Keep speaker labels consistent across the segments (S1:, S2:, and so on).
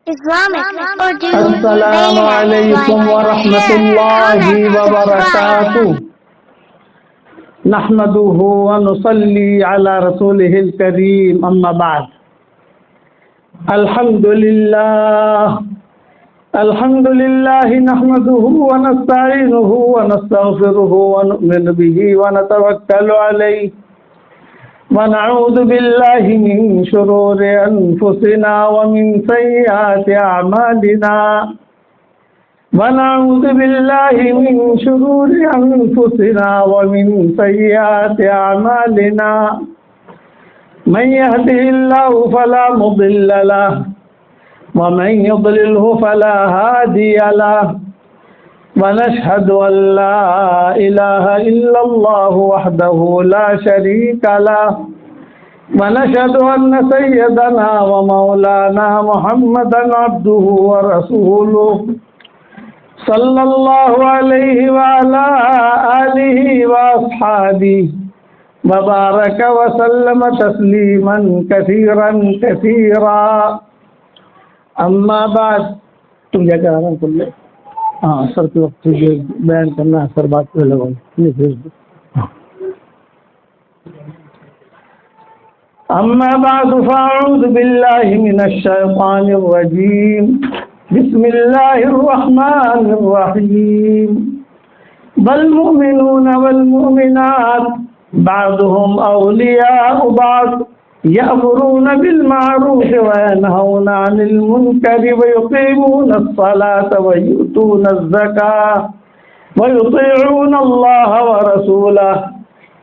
S1: السلام علیکم ورحمۃ اللہ وبرکاتہ نحمده ونصلي على رسوله الكريم اما بعد الحمد لله نحمده ونستعينه ونستغفره ونؤمن به ونتوكل عليه ونعوذ بالله من شرور أنفسنا ومن سيئات أعمالنا ونعوذ بالله من شرور أنفسنا ومن سيئات أعمالنا من يهده الله فلا مضل له ومن يضلله فلا هادي له ونشهد أن لا إله إلا الله وحده لا شريك له ونشهد أن سيدنا ومولانا محمدا عبده ورسوله صلى الله عليه وعلى آله وأصحابه وبارك وسلم تسليما كثيرا كثيرا أما بعد تم کیا کہہ رہا ہوں ہاں سر کے وقت جو بیان کرنا ہے سر بات پہ لگاؤ نہیں بھیج دو اما بعد فاعوذ باللہ من الشیطان الرجیم بسم اللہ الرحمن الرحیم والمؤمنون والمؤمنات بعضهم اولیاء بعض يأمرون بالمعروف وينهون عن المنكر ويقيمون الصلاة ويؤتون الزكاة ويطيعون الله ورسوله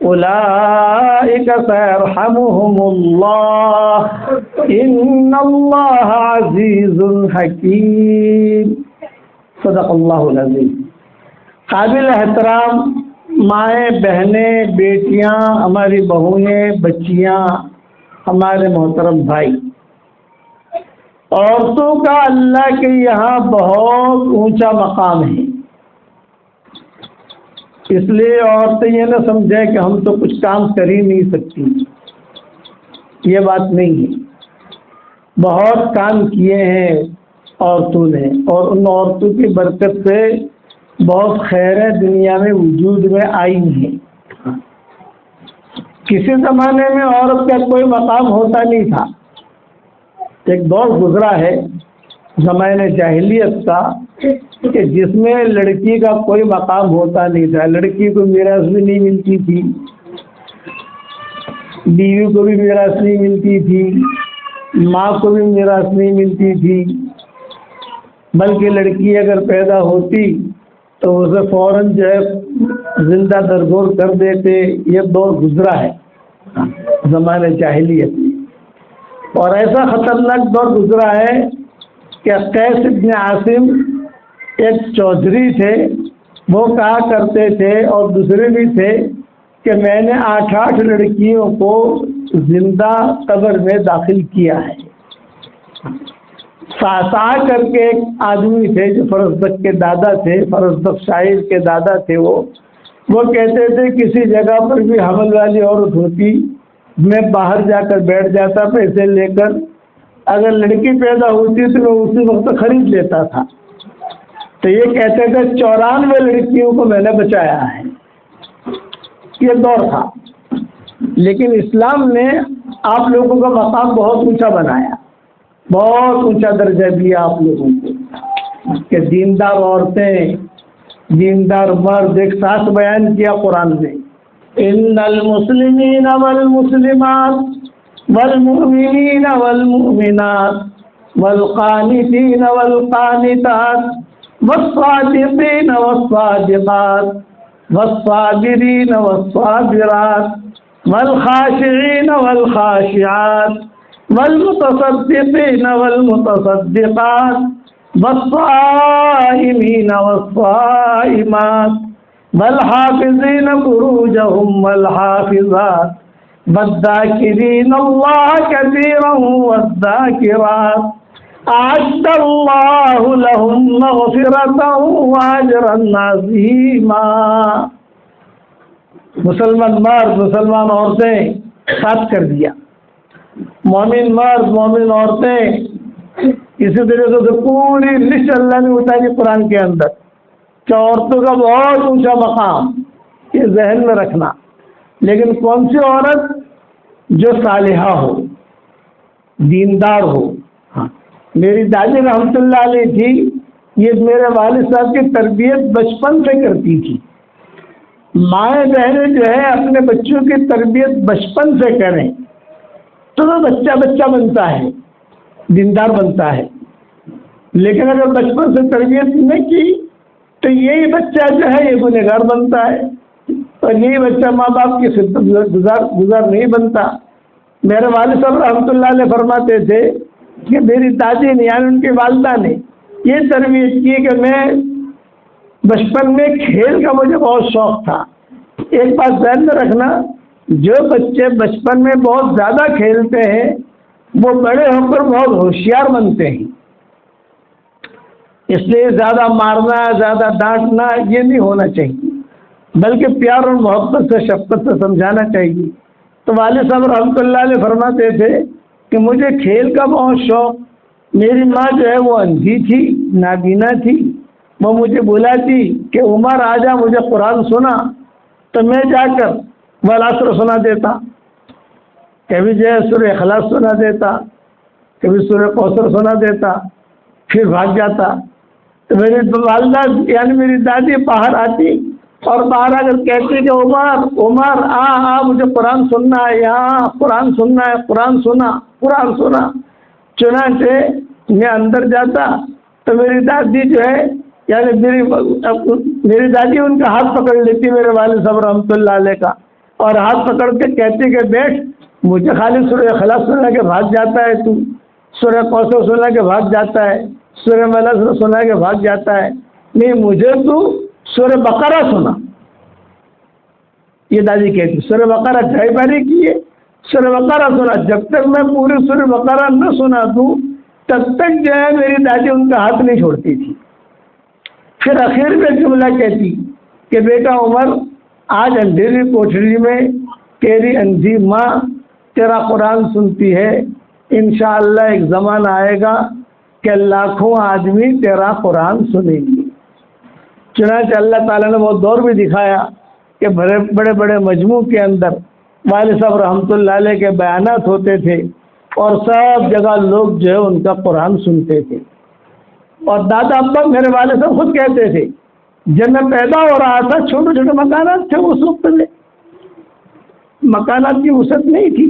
S1: أولئك سيرحمهم الله إن الله عزيز حكيم صدق الله العظيم. قابل احترام مائیں بہنیں بیٹیاں ہماری بہویں بچیاں ہمارے محترم بھائی، عورتوں کا اللہ کے یہاں بہت اونچا مقام ہے. اس لیے عورتیں یہ نہ سمجھیں کہ ہم تو کچھ کام کر ہی نہیں سکتی، یہ بات نہیں ہے. بہت کام کیے ہیں عورتوں نے، اور ان عورتوں کی برکت سے بہت خیریں دنیا میں وجود میں آئی ہیں. کسی زمانے میں عورت کا کوئی مقام ہوتا نہیں تھا. ایک دور گزرا ہے زمانے جاہلیت کا کہ جس میں لڑکی کا کوئی مقام ہوتا نہیں تھا. لڑکی کو میراث بھی نہیں ملتی تھی، بیوی کو بھی میراث نہیں ملتی تھی، ماں کو بھی میراث نہیں ملتی تھی، بلکہ لڑکی اگر پیدا ہوتی تو اسے فوراً جو ہے زندہ درگور کر دیتے. یہ دور گزرا ہے زمانے جاہلیت میں. اور ایسا خطرناک دور گزرا ہے کہ قیس بن عاصم ایک چودھری تھے، وہ کہا کرتے تھے اور دوسرے بھی تھے کہ میں نے 8 لڑکیوں کو زندہ قبر میں داخل کیا ہے. ساسا کر کے ایک آدمی تھے جو فرزدق کے دادا تھے، فرزدق شاعر کے دادا تھے. وہ کہتے تھے کسی جگہ پر بھی حمل والی عورت ہوتی، میں باہر جا کر بیٹھ جاتا پیسے لے کر، اگر لڑکی پیدا ہوتی تو میں اسی وقت خرید لیتا تھا. تو یہ کہتے تھے 94 لڑکیوں کو میں نے بچایا ہے. یہ دور تھا، لیکن اسلام نے آپ لوگوں کا مقام بہت اونچا بنایا، بہت اونچا درجہ دیا آپ لوگوں کو کہ دیندار عورتیں دیندار مرد ایک ساتھ بیان کیا قرآن میں. ان المسلمین والمسلمات والمؤمنین والمؤمنات والقانتین والقانتات والصادقین والصادقات والصابرین والصابرات والخاشعین والخاشعات والمتصدقین والمتصدقات والصائمین والصائمات والحافظین فروجهم والحافظات والذاکرین اللہ کثیرا والذاکرات اعد اللہ لهم مغفرتا واجرا عظیما. مسلمان مرد مسلمان عورتیں ساتھ کر دیا، مومن مرد مومن عورتیں اسی طریقے سے پوری لسٹ اللہ نے اتاری قرآن کے اندر کہ عورتوں کا بہت اونچا مقام، یہ ذہن میں رکھنا. لیکن کون سی عورت؟ جو صالحہ ہو، دیندار ہو. ہاں، میری دادی رحمۃ اللہ علیہ تھی، یہ میرے والد صاحب کی تربیت بچپن سے کرتی تھی. مائیں بہنیں جو ہے اپنے بچوں کی تربیت بچپن سے کریں تو وہ بچہ بچہ بنتا ہے، دیندار بنتا ہے. لیکن اگر بچپن سے تربیت نہیں کی تو یہی بچہ جو ہے یہ گنہگار بنتا ہے، اور یہی بچہ ماں باپ کی خدمت گزار نہیں بنتا. میرے والد صاحب رحمۃ اللہ علیہ فرماتے تھے کہ میری دادی نے یعنی ان کی والدہ نے یہ تربیت کی کہ میں بچپن میں کھیل کا مجھے بہت شوق تھا. ایک بات ذہن میں رکھنا، جو بچے بچپن میں بہت زیادہ کھیلتے ہیں وہ بڑے ہو کر بہت ہوشیار بنتے ہیں. اس لیے زیادہ مارنا، زیادہ ڈانٹنا یہ نہیں ہونا چاہیے، بلکہ پیار اور محبت سے، شفقت سے سمجھانا چاہیے. تو والد صاحب رحمۃ اللہ علیہ فرماتے تھے کہ مجھے کھیل کا بہت شوق. میری ماں جو ہے وہ اندھی تھی، نابینا تھی. وہ مجھے بلاتی کہ عمر آ جا مجھے قرآن سنا، تو میں جا کر والعصر سنا دیتا، کبھی جو ہے سورہ اخلاص سنا دیتا، کبھی سورہ کوثر سنا دیتا، پھر بھاگ جاتا. تو میری والدہ یعنی میری دادی باہر آتی اور باہر آ کر کہتی کہ عمر آ مجھے قرآن سننا ہے، یہاں قرآن سننا ہے، قرآن سنا. چنانچہ میں اندر جاتا تو میری دادی جو ہے یعنی میری دادی ان کا ہاتھ پکڑ لیتی میرے والد صاحب رحمۃ اللہ علیہ کا، اور ہاتھ پکڑ کے کہتی کہ بیٹھ، مجھے خالی سورہ اخلاص سنا کے بھاگ جاتا ہے تو، سورہ کوثر سنا کے بھاگ جاتا ہے، سورہ ملک سنا کے بھاگ جاتا ہے، نہیں مجھے تو سورہ بقرہ سنا. یہ دادی کہتی سورہ بقرہ کئی باری کی ہے، سورہ بقرہ سنا. جب تک میں پوری سورہ بقرہ نہ سنا دوں تب تک جو ہے میری دادی ان کا ہاتھ نہیں چھوڑتی تھی. پھر آخر میں جملہ کہتی کہ بیٹا عمر، آج اندھیری کوٹری میں تیری اندھی ماں تیرا قرآن سنتی ہے، انشاءاللہ ایک زمانہ آئے گا کہ لاکھوں آدمی تیرا قرآن سنیں گے. چنانچہ اللہ تعالیٰ نے وہ دور بھی دکھایا کہ بڑے بڑے مجموع کے اندر والد صاحب رحمۃ اللہ علیہ کے بیانات ہوتے تھے اور سب جگہ لوگ جو ہے ان کا قرآن سنتے تھے. اور دادا ابا میرے والد صاحب خود کہتے تھے جب میں پیدا ہو رہا تھا چھوٹے چھوٹے مکانات تھے اس وقت میں، مکانات کی وسعت نہیں تھی.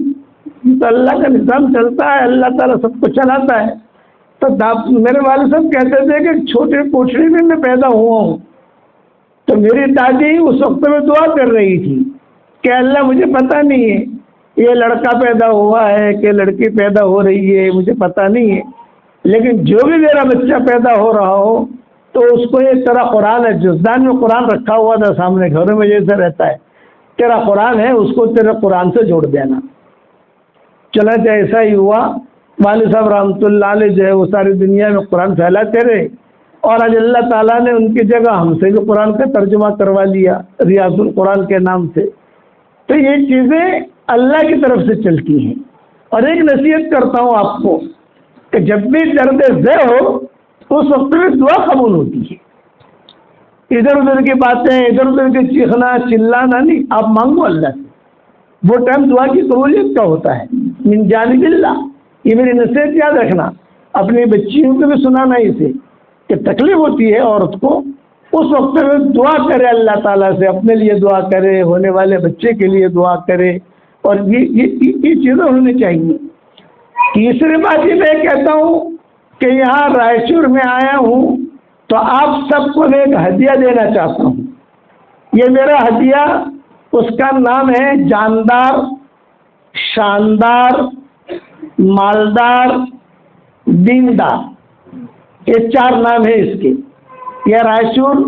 S1: تو اللہ کا نظام چلتا ہے، اللہ تعالیٰ سب کو چلاتا ہے. تو میرے والد صاحب کہتے تھے کہ چھوٹے کوٹری میں پیدا ہوا ہوں. تو میری دادی اس وقت میں دعا کر رہی تھی کہ اللہ مجھے پتہ نہیں ہے یہ لڑکا پیدا ہوا ہے کہ لڑکی پیدا ہو رہی ہے، مجھے پتہ نہیں ہے، لیکن جو بھی میرا بچہ پیدا ہو رہا ہو تو اس کو یہ تیرا قرآن ہے، جزدان میں قرآن رکھا ہوا تھا سامنے گھروں میں جیسے رہتا ہے، تیرا قرآن ہے، اس کو تیرے قرآن سے جوڑ دینا. چنانچہ ایسا ہی ہوا. والد صاحب رحمۃ اللہ علیہ جو ہے وہ ساری دنیا میں قرآن پھیلاتے رہے، اور آج اللہ تعالیٰ نے ان کی جگہ ہم سے بھی قرآن کا ترجمہ کروا لیا ریاض القرآن کے نام سے. تو یہ چیزیں اللہ کی طرف سے چلتی ہیں. اور ایک نصیحت کرتا ہوں آپ کو کہ جب بھی درد ذہ ہو اس وقت میں دعا قبول ہوتی ہے. ادھر ادھر کی باتیں، ادھر ادھر کی چیخنا چلانا نہیں، آپ مانگو اللہ سے، وہ ٹائم دعا کی قبولیت کا ہوتا ہے من جانب اللہ. یہ میری نصیحت یاد رکھنا، اپنی بچیوں کو بھی سنانا اسے کہ تکلیف ہوتی ہے عورت کو، اس وقت میں دعا کرے اللہ تعالیٰ سے، اپنے لیے دعا کرے، ہونے والے بچے کے لیے دعا کرے، اور یہ چیزیں ہونی چاہیے. تیسری بات یہ میں کہتا ہوں کہ یہاں رائچور میں آیا ہوں تو آپ سب کو میں ایک ہدیہ دینا چاہتا ہوں. یہ میرا ہدیہ، اس کا نام ہے جاندار، شاندار، مالدار، دیندار. یہ 4 نام ہے اس کے. یہ رائچور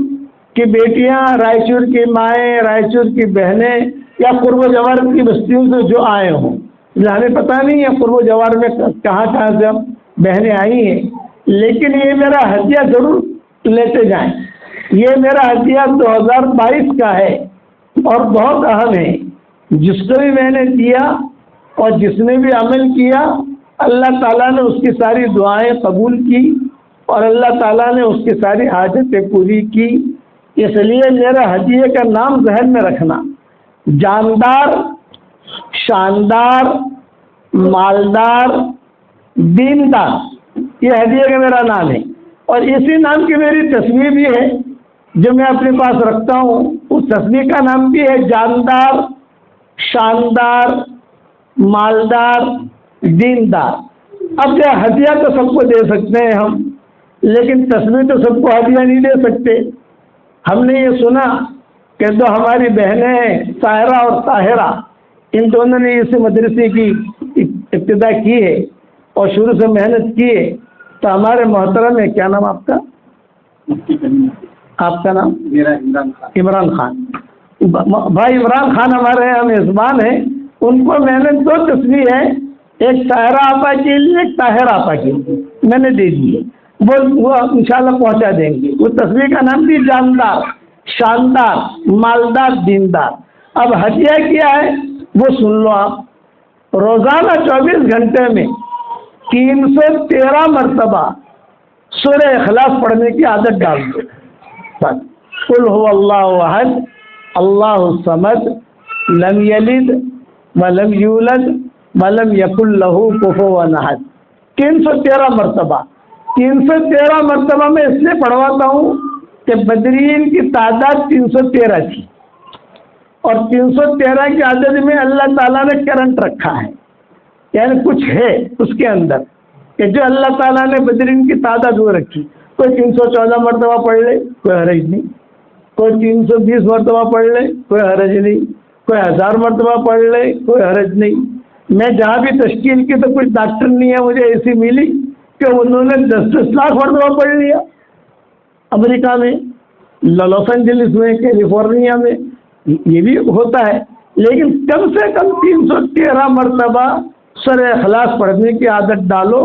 S1: کی بیٹیاں، رائچور کی مائیں، رائچور کی بہنیں یا قرب و جوار کی بستیوں سے جو آئے ہوں، ہمیں پتہ نہیں ہے قرب و جوار میں کہاں سے بہنیں آئی ہیں، لیکن یہ میرا ہدیہ ضرور لیتے جائیں. یہ میرا ہدیہ 2022 کا ہے اور بہت اہم ہے. جس کو بھی میں نے دیا اور جس نے بھی عمل کیا اللہ تعالیٰ نے اس کی ساری دعائیں قبول کی اور اللہ تعالیٰ نے اس کی ساری حاجتیں پوری کی. اس لیے میرا ہدیے کا نام ذہن میں رکھنا، جاندار، شاندار، مالدار، دیندار، یہ ہدیے کا میرا نام ہے. اور اسی نام کی میری تصویر بھی ہے جو میں اپنے پاس رکھتا ہوں. اس تصویر کا نام بھی ہے جاندار، شاندار، مالدار، دیندار. اب یہ ہدیہ تو سب کو دے سکتے ہیں ہم، لیکن تصویر تو سب کو ہدیہ نہیں دے سکتے. ہم نے یہ سنا کہ جو ہماری بہنیں ہیں ساحرہ اور طاہرہ، ان دونوں نے اس مدرسے کی ابتدا کی ہے اور شروع سے محنت کی ہے. تو ہمارے محترم ہے، کیا نام آپ کا؟ آپ کا نام؟ میرا عمران خان. بھائی عمران خان ہمارے یہاں میزبان ہیں. ان کو میں نے 2 تصویر ہے، ایک طاہرہ آپا کے لیے، ایک طاہر آپا کے لیے میں نے دے دی ہے. وہ انشاءاللہ پہنچا دیں گے. وہ تصویر کا نام بھی جاندار، شاندار، مالدار، دیندار. اب ہدیہ کیا ہے وہ سن لو آپ. روزانہ 24 گھنٹے میں 313 مرتبہ سورہ اخلاص پڑھنے کی عادت ڈال دو. بس قل هو اللہ احد اللہ الصمد لم یلد ولم یولد ولم یکن لہ کفوا احد. 313 مرتبہ. 313 مرتبہ میں اس لیے پڑھواتا ہوں کہ بدرین کی تعداد 313 تھی اور 313 کی عدد میں اللہ تعالیٰ نے کرنٹ رکھا ہے، یعنی کچھ ہے اس کے اندر کہ جو اللہ تعالیٰ نے بدرین کی تعداد وہ رکھی. کوئی 314 مرتبہ پڑھ لے کوئی حرج نہیں، کوئی 320 مرتبہ پڑھ لے کوئی حرج نہیں، کوئی 1000 مرتبہ پڑھ لے کوئی حرج نہیں. میں جہاں بھی تشکیل کی تو کچھ ڈاکٹر نہیں ہے مجھے ایسی ملی کہ انہوں نے 10-10 لاکھ مرتبہ پڑھ لیا. امریکہ میں، لاس اینجلس میں، کیلیفورنیا میں یہ بھی ہوتا ہے. لیکن کم سے کم 313 مرتبہ سورہ اخلاص پڑھنے کی عادت ڈالو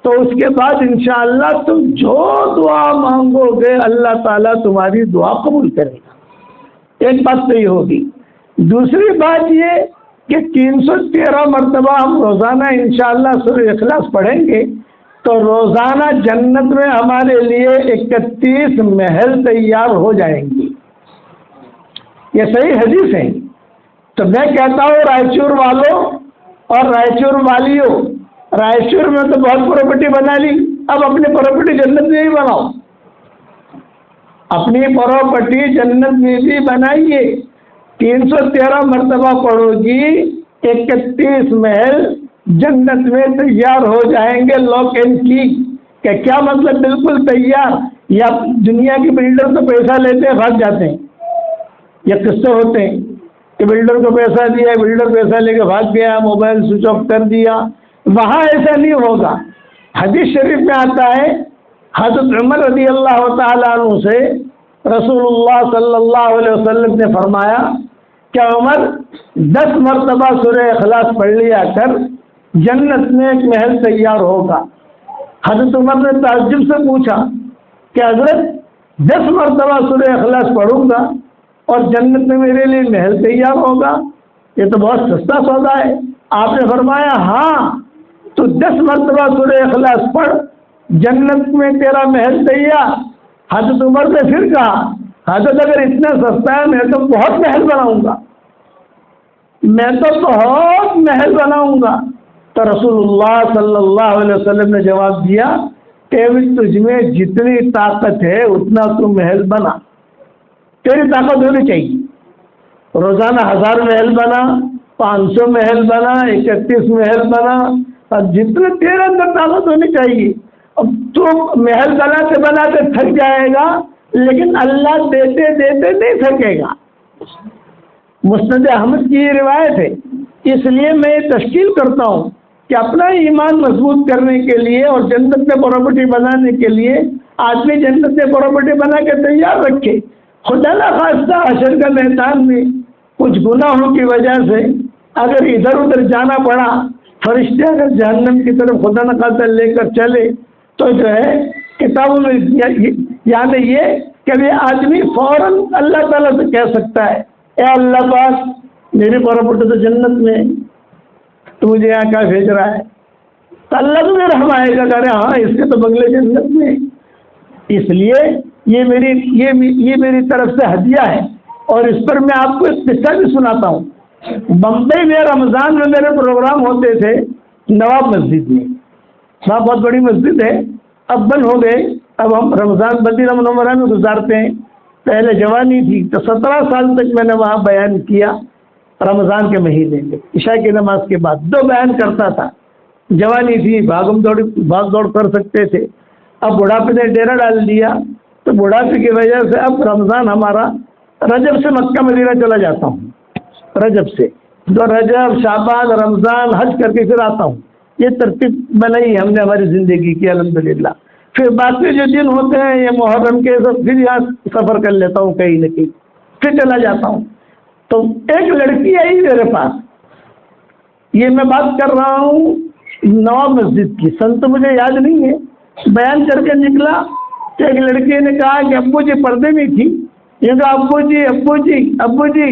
S1: تو اس کے بعد انشاءاللہ تم جو دعا مانگو گے اللہ تعالیٰ تمہاری دعا قبول کرے گا. ایک بات تو یہ ہوگی. دوسری بات یہ کہ 313 مرتبہ ہم روزانہ انشاءاللہ سورہ اخلاص پڑھیں گے تو روزانہ جنت میں ہمارے لیے 31 محل تیار ہو جائیں گے. یہ صحیح حدیث ہے. تو میں کہتا ہوں رائچور والوں اور رائچور والیوں، رائچور میں تو بہت پراپرٹی بنا لی، اب اپنی پراپرٹی جنت میں ہی بناؤ. اپنی پراپرٹی جنت میں بھی بنائیے. 313 مرتبہ پڑھو گی 31 محل جنت میں تیار ہو جائیں گے. لاک اینڈ کی کہ کیا مطلب بالکل تیار؟ یا دنیا کے بلڈر تو پیسہ لیتے ہیں بھاگ جاتے ہیں. یہ قصے ہوتے ہیں کہ بلڈر کو پیسہ دیا، بلڈر پیسہ لے کے بھاگ گیا، موبائل سوئچ آف کر دیا. وہاں ایسا نہیں ہوگا. حدیث شریف میں آتا ہے حضرت عمر رضی اللہ تعالیٰ عنہ سے رسول اللہ صلی اللہ علیہ وسلم نے فرمایا کہ عمر 10 مرتبہ سورہ اخلاص پڑھ لیا کر، جنت میں ایک محل تیار ہوگا. حضرت عمر نے تعجب سے پوچھا کہ حضرت 10 مرتبہ سورہ اخلاص پڑھوں گا اور جنت میں میرے لیے محل تیار ہوگا، یہ تو بہت سستا سودا ہے. آپ نے فرمایا ہاں تو 10 مرتبہ سورہ اخلاص پڑھ، جنت میں تیرا محل تیار. حضرت عمر نے پھر کہا حضرت اگر اتنا سستا ہے میں تو بہت محل بناؤں گا، میں تو بہت محل بناؤں گا. تو رسول اللہ صلی اللہ علیہ وسلم نے جواب دیا کہ تجھ میں جتنی طاقت ہے اتنا تو محل بنا. تیری طاقت ہونی چاہیے. روزانہ 1000 محل بنا، 500 محل بنا، 31 محل بنا، اور جتنے تیرے اندر طاقت ہونی چاہیے. اب تو محل بناتے بناتے تھک جائے گا لیکن اللہ دیتے دیتے نہیں تھکے گا. مسند احمد کی یہ روایت ہے. اس لیے میں یہ تشکیل کرتا ہوں کہ اپنا ایمان مضبوط کرنے کے لیے اور جنت میں پراپرٹی بنانے کے لیے آدمی جنت میں پراپرٹی بنا کے تیار رکھے. خدا نہ خواستہ حشر کا میدان میں کچھ گناہوں کی وجہ سے اگر ادھر ادھر جانا پڑا، فرشتے اگر جہنم کی طرف خدا نہ خواستہ لے کر چلے تو جو ہے کتابوں میں یعنی یہ کہ وہ آدمی فوراً اللہ تعالیٰ سے کہہ سکتا ہے اے اللہ پاک میری پراپرٹی تو جنت میں، تو مجھے یہاں کیا بھیج رہا ہے؟ تو اللہ تو میرا رحم آئے گا، کہہ رہے ہاں اس کے تو بنگلے جنت میں. اس لیے یہ میری طرف سے ہدیہ ہے. اور اس پر میں آپ کو ایک قصہ بھی سناتا ہوں. بمبئی میں رمضان میں میرے پروگرام ہوتے تھے نواب مسجد میں. وہاں بہت بڑی مسجد ہے، اب بند ہو گئے. اب ہم رمضان مدینہ منورہ میں گزارتے ہیں. پہلے جوانی تھی تو 17 سال تک میں نے وہاں بیان کیا. رمضان کے مہینے میں عشاء کی نماز کے بعد 2 بیان کرتا تھا. جوانی تھی، بھاگ دوڑ کر سکتے تھے. اب بڑھاپے نے ڈیرا ڈال دیا تو بڑھاپے کی وجہ سے اب رمضان ہمارا رجب سے مکہ مدینہ چلا جاتا ہوں. رجب سے تو رجب، شعبان، رمضان، حج کر کے پھر آتا ہوں. یہ ترتیب بنائی ہم نے ہماری زندگی کی الحمدللہ. پھر باقی جو دن ہوتے ہیں یہ محرم کے سب پھر یہاں سفر کر لیتا ہوں کہیں نہ کہیں، پھر چلا جاتا ہوں. تو ایک لڑکی آئی میرے پاس، یہ میں بات کر رہا ہوں نواب مسجد کی، سن تو مجھے یاد نہیں ہے. بیان کر کے نکلا کہ ایک لڑکی نے کہا کہ ابو جی پردے میں تھی. یہ کہا ابو جی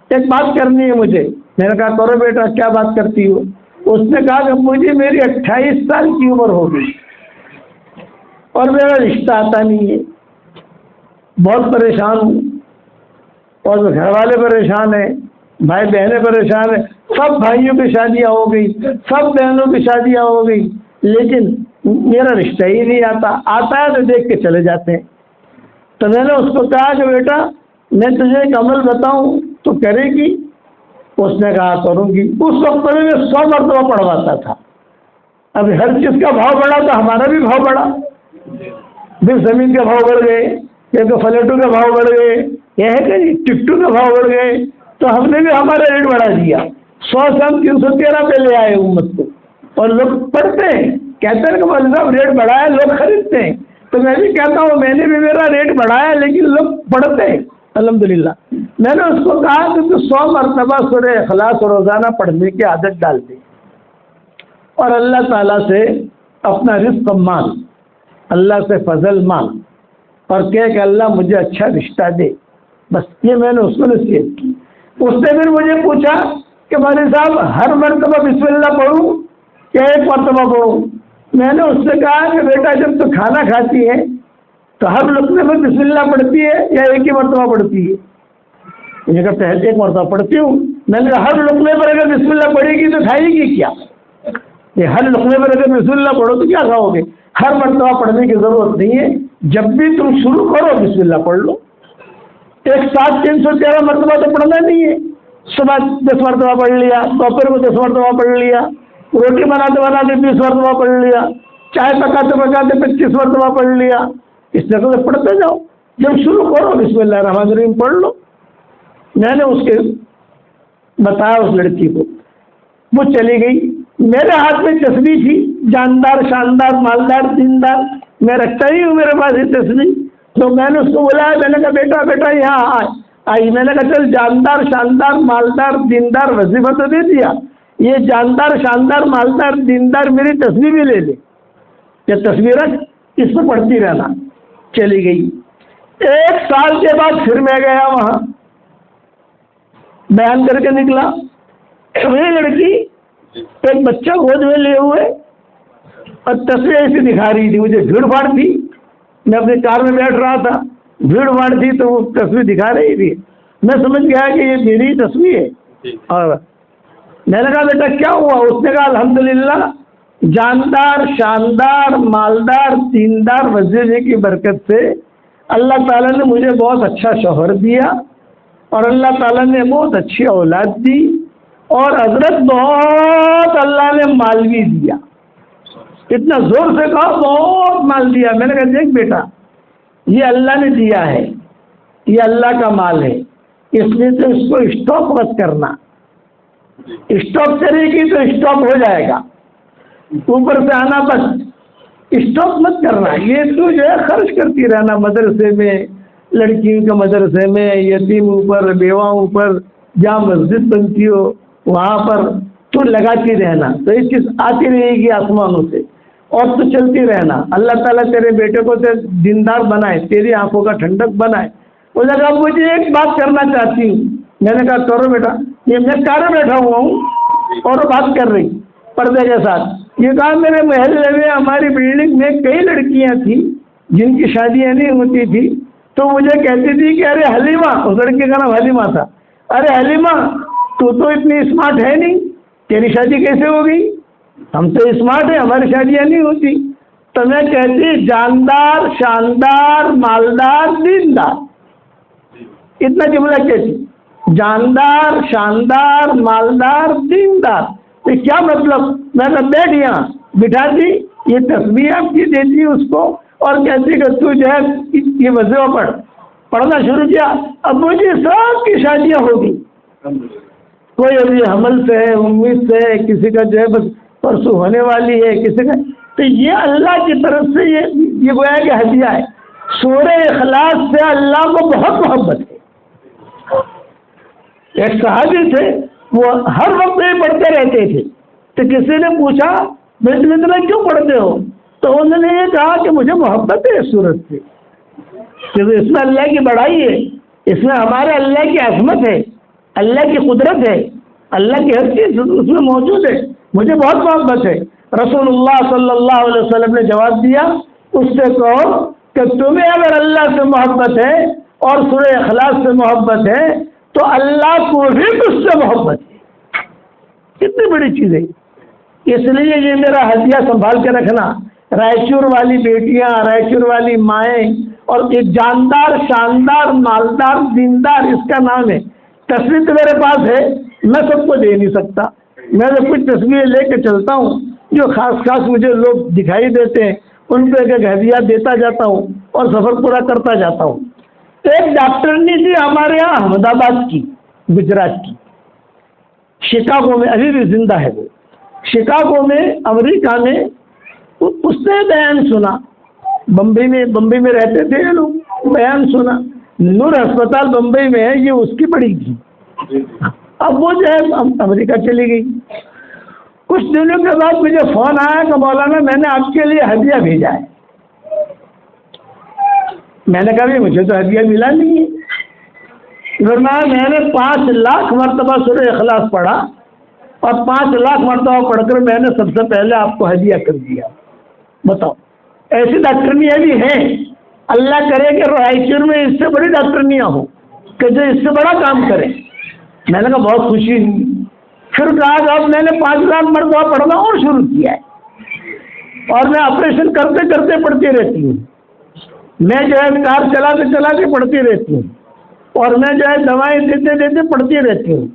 S1: ایک بات کرنی ہے مجھے. میں نے کہا کرو بیٹا، کیا بات کرتی ہو؟ اس نے کہا کہ ابو جی میری 28 سال کی عمر ہو گئی اور میرا رشتہ آتا نہیں ہے. بہت پریشان ہوں اور گھر والے پریشان ہیں، بھائی بہنیں پریشان ہیں. سب بھائیوں کی شادیاں ہو گئی، سب بہنوں کی شادیاں ہو گئی، لیکن میرا رشتہ ہی نہیں آتا ہے تو دیکھ کے چلے جاتے ہیں. تو میں نے اس کو کہا کہ بیٹا میں تجھے ایک عمل بتاؤں تو کرے گی؟ اس نے کہا کروں گی. اس وقت میں 100 مرتبہ پڑھواتا تھا. اب ہر چیز کا بھاؤ بڑھا تو ہمارا بھی بھاؤ بڑھا. پھر زمین کے بھاؤ بڑھ گئے، یہ تو فلیٹوں کے بھاؤ بڑھ گئے، یہ ہے کہ ٹکٹوں کے بھاؤ بڑھ گئے. تو ہم نے بھی ہمارا ریٹ بڑھا دیا. 100 سے ہم 313 پہ لے آئے امت کو. اور لوگ پڑھتے ہیں، کہتے ہیں کہ مولوی صاحب ریٹ بڑھایا، لوگ خریدتے ہیں. تو میں بھی کہتا ہوں میں نے بھی میرا ریٹ بڑھایا لیکن لوگ پڑھتے ہیں الحمدللہ. میں نے اس کو کہا کہ تو 100 مرتبہ سورہ اخلاص روزانہ پڑھنے کی عادت ڈال دی اور اللہ تعالیٰ سے اپنا رزق مانگ، اللہ سے فضل مانگ اور کہہ کہ اللہ مجھے اچھا رشتہ دے. بس یہ میں نے اس کو نصیحت کی. اس نے پھر مجھے پوچھا کہ مولوی صاحب ہر مرتبہ بسم اللہ پڑھوں یا ایک مرتبہ پڑھوں؟ میں نے اس سے کہا کہ بیٹا جب تو کھانا کھاتی ہے تو ہر لقمے میں بسم اللہ پڑھتی ہے یا ایک ہی مرتبہ پڑھتی ہے؟ میں نے کہا پہلے ایک مرتبہ پڑھتی ہوں. میں نے کہا ہر لقمے پر اگر بسم اللہ پڑھے گی تو کھائے گی کیا؟ یہ ہر لقمے پر اگر بسم اللہ پڑھو تو کیا کھاؤ گے؟ ہر مرتبہ پڑھنے کی ضرورت نہیں ہے. جب بھی تم شروع کرو بسم اللہ پڑھ لو. ایک ساتھ 313 مرتبہ تو پڑھنا نہیں ہے. صبح 10 مرتبہ پڑھ لیا، دوپہر کو 10 مرتبہ پڑھ لیا، روٹی بناتے بناتے 20 مرتبہ پڑھ لیا، چائے پکاتے پکاتے 25 مرتبہ پڑھ لیا. اس طرح سے پڑھتے جاؤ. جب شروع کرو بسم اللہ الرحمن الرحیم پڑھ لو. میں نے اس کے بتایا اس لڑکی کو، وہ چلی گئی. میرے ہاتھ میں تسبیح تھی، جاندار، شاندار، مالدار، دیندار. میں رکھتا ہی ہوں میرے پاس یہ تسبیح. تو میں نے اس کو بلایا، میں نے کہا بیٹا یہاں آئی. میں نے کہا چل جاندار، شاندار، مالدار، دیندار وظیفہ تو دے دیا، یہ جاندار، شاندار، مالدار، دیندار میری تسبیح بھی لے لے. یہ تصویر اس کو پڑھتی رہنا. چلی گئی. 1 سال کے بعد پھر میں گیا وہاں، بیان کر کے نکلا. وہی لڑکی ایک بچہ گود میں لیے ہوئے اور تصویر ایسی دکھا رہی تھی. مجھے بھیڑ بھاڑ تھی، میں اپنی کار میں بیٹھ رہا تھا، بھیڑ بھاڑ تھی تو وہ تصویر دکھا رہی تھی. میں سمجھ گیا کہ یہ میری تصویر ہے. اور میں نے کہا بیٹا کیا ہوا؟ اس نے کہا الحمدللہ جاندار، شاندار، مالدار، دیندار وظیفے کی برکت سے اللہ تعالیٰ نے مجھے بہت اچھا شوہر دیا اور اللہ تعالیٰ نے بہت اچھی اولاد دی اور حضرت بہت اللہ نے مال بھی دیا. اتنا زور سے کہا بہت مال دیا. میں نے کہا دیکھ بیٹا یہ اللہ نے دیا ہے، یہ اللہ کا مال ہے، اس لیے تو اس کو اسٹاپ مت کرنا. اسٹاپ کرے گی تو اسٹاپ ہو جائے گا. اوپر سے آنا بس، اسٹاپ مت کرنا. یہ تو جو ہے خرچ کرتی رہنا مدرسے میں، لڑکیوں کے مدرسے میں، یتیموں پر، بیواؤں پر، جہاں مسجد بنتی ہو وہاں پر تو لگاتی رہنا. تو یہ چیز آتی رہے گی آسمانوں سے اور تو چلتی رہنا. اللہ تعالیٰ تیرے بیٹے کو دیندار بنائے، تیری آنکھوں کا ٹھنڈک بنائے. وہ لگا مجھے ایک بات کرنا چاہتی ہوں. میں نے کہا کرو بیٹا. یہ میں کار میں بیٹھا ہوا ہوں اور بات کر رہی پردے کے ساتھ. یہ کہا میرے محلے میں ہماری بلڈنگ میں کئی لڑکیاں تھیں جن کی شادیاں نہیں ہوتی تھی، تو مجھے کہتی تھی کہ ارے حلیمہ، اس لڑکی کا نام حلیمہ تھا، ارے حلیمہ تو اتنی اسمارٹ ہے نہیں، تیری شادی کیسے ہو گئی؟ ہم تو اسمارٹ ہیں، ہماری شادیاں نہیں ہوتی۔ تو میں کہتی جاندار، شاندار، مالدار، دیندار، اتنا جملہ کہتی، جاندار، شاندار، مالدار، دیندار، یہ کیا مطلب؟ میں نے بیٹھ یہاں بٹھا دی، یہ تسبیح آپ کی دیتی اس کو اور کہتی کہ تو جو ہے یہ وظیفہ پڑھنا شروع کیا۔ اب مجھے سب کی شادیاں ہوگی، کوئی ابھی حمل سے ہے، امید سے ہے، کسی کا جو ہے بس پرسوں ہونے والی ہے، کسی کا، تو یہ اللہ کی طرف سے یہ گویا کہ ہدیہ ہے۔ سورہ اخلاص سے اللہ کو بہت محبت ہے۔ ایک صحابی تھے، وہ ہر وقت یہ پڑھتے رہتے تھے، تو کسی نے پوچھا میں تم اتنا کیوں پڑھتے ہو؟ تو انہوں نے یہ کہا کہ مجھے محبت ہے اس سورت سے، کہ اس میں اللہ کی بڑائی ہے، اس میں ہمارے اللہ کی عظمت ہے، اللہ کی قدرت ہے، اللہ کی ہر چیز اس میں موجود ہے، مجھے بہت محبت ہے۔ رسول اللہ صلی اللہ علیہ وسلم نے جواب دیا، اس سے کہو کہ تمہیں اگر اللہ سے محبت ہے اور سورہ اخلاص سے محبت ہے تو اللہ کو بھی تجھ سے محبت ہے۔ کتنی بڑی چیز ہے، اس لیے یہ میرا ہدیہ سنبھال کے رکھنا۔ رائچور والی بیٹیاں، رائچور والی مائیں، اور ایک جاندار، شاندار، مالدار، دیندار اس کا نام ہے۔ تصویر تو میرے پاس ہے، میں سب کو دے نہیں سکتا، میں تو کچھ تصویریں لے کے چلتا ہوں جو خاص خاص مجھے لوگ دکھائی دیتے ہیں، ان پہ ایک ہدیہ دیتا جاتا ہوں اور سفر پورا کرتا جاتا ہوں۔ ایک ڈاکٹرنی تھی ہمارے یہاں احمد آباد کی، گجرات کی، شکاگو میں، ابھی بھی زندہ ہے وہ، شکاگو میں، امریکہ میں۔ اس نے بیان سنا، بمبئی میں رہتے تھے یہ لوگ، بیان سنا، نور ہسپتال بمبئی میں ہے، یہ اس کی پڑی تھی۔ اب وہ جو ہے امریکہ چلی گئی۔ کچھ دنوں کے بعد مجھے فون آیا کہ مولانا میں نے آپ کے لیے ہدیہ بھیجا ہے۔ میں نے کہا مجھے تو ہدیہ ملا نہیں ہے۔ میں نے 5 لاکھ مرتبہ سورہ اخلاص پڑھا اور 5 لاکھ مرتبہ پڑھ کر میں نے سب سے پہلے آپ کو ہدیہ کر دیا۔ بتاؤ، ایسی ڈاکٹرنیاں بھی ہیں۔ اللہ کرے کہ رائچور میں اس سے بڑی ڈاکٹرنیاں ہوں کہ جو اس سے بڑا کام کریں۔ میں نے کہا بہت خوشی ہوئی۔ پھر کہا کہ اب میں نے 5 لاکھ مرتبہ پڑھنا اور شروع کیا ہے، اور میں آپریشن کرتے کرتے پڑھتی رہتی ہوں، میں جو ہے کار چلا کے پڑھتی رہتی ہوں، اور میں جو ہے دوائیں دیتے دیتے پڑھتی رہتی ہوں۔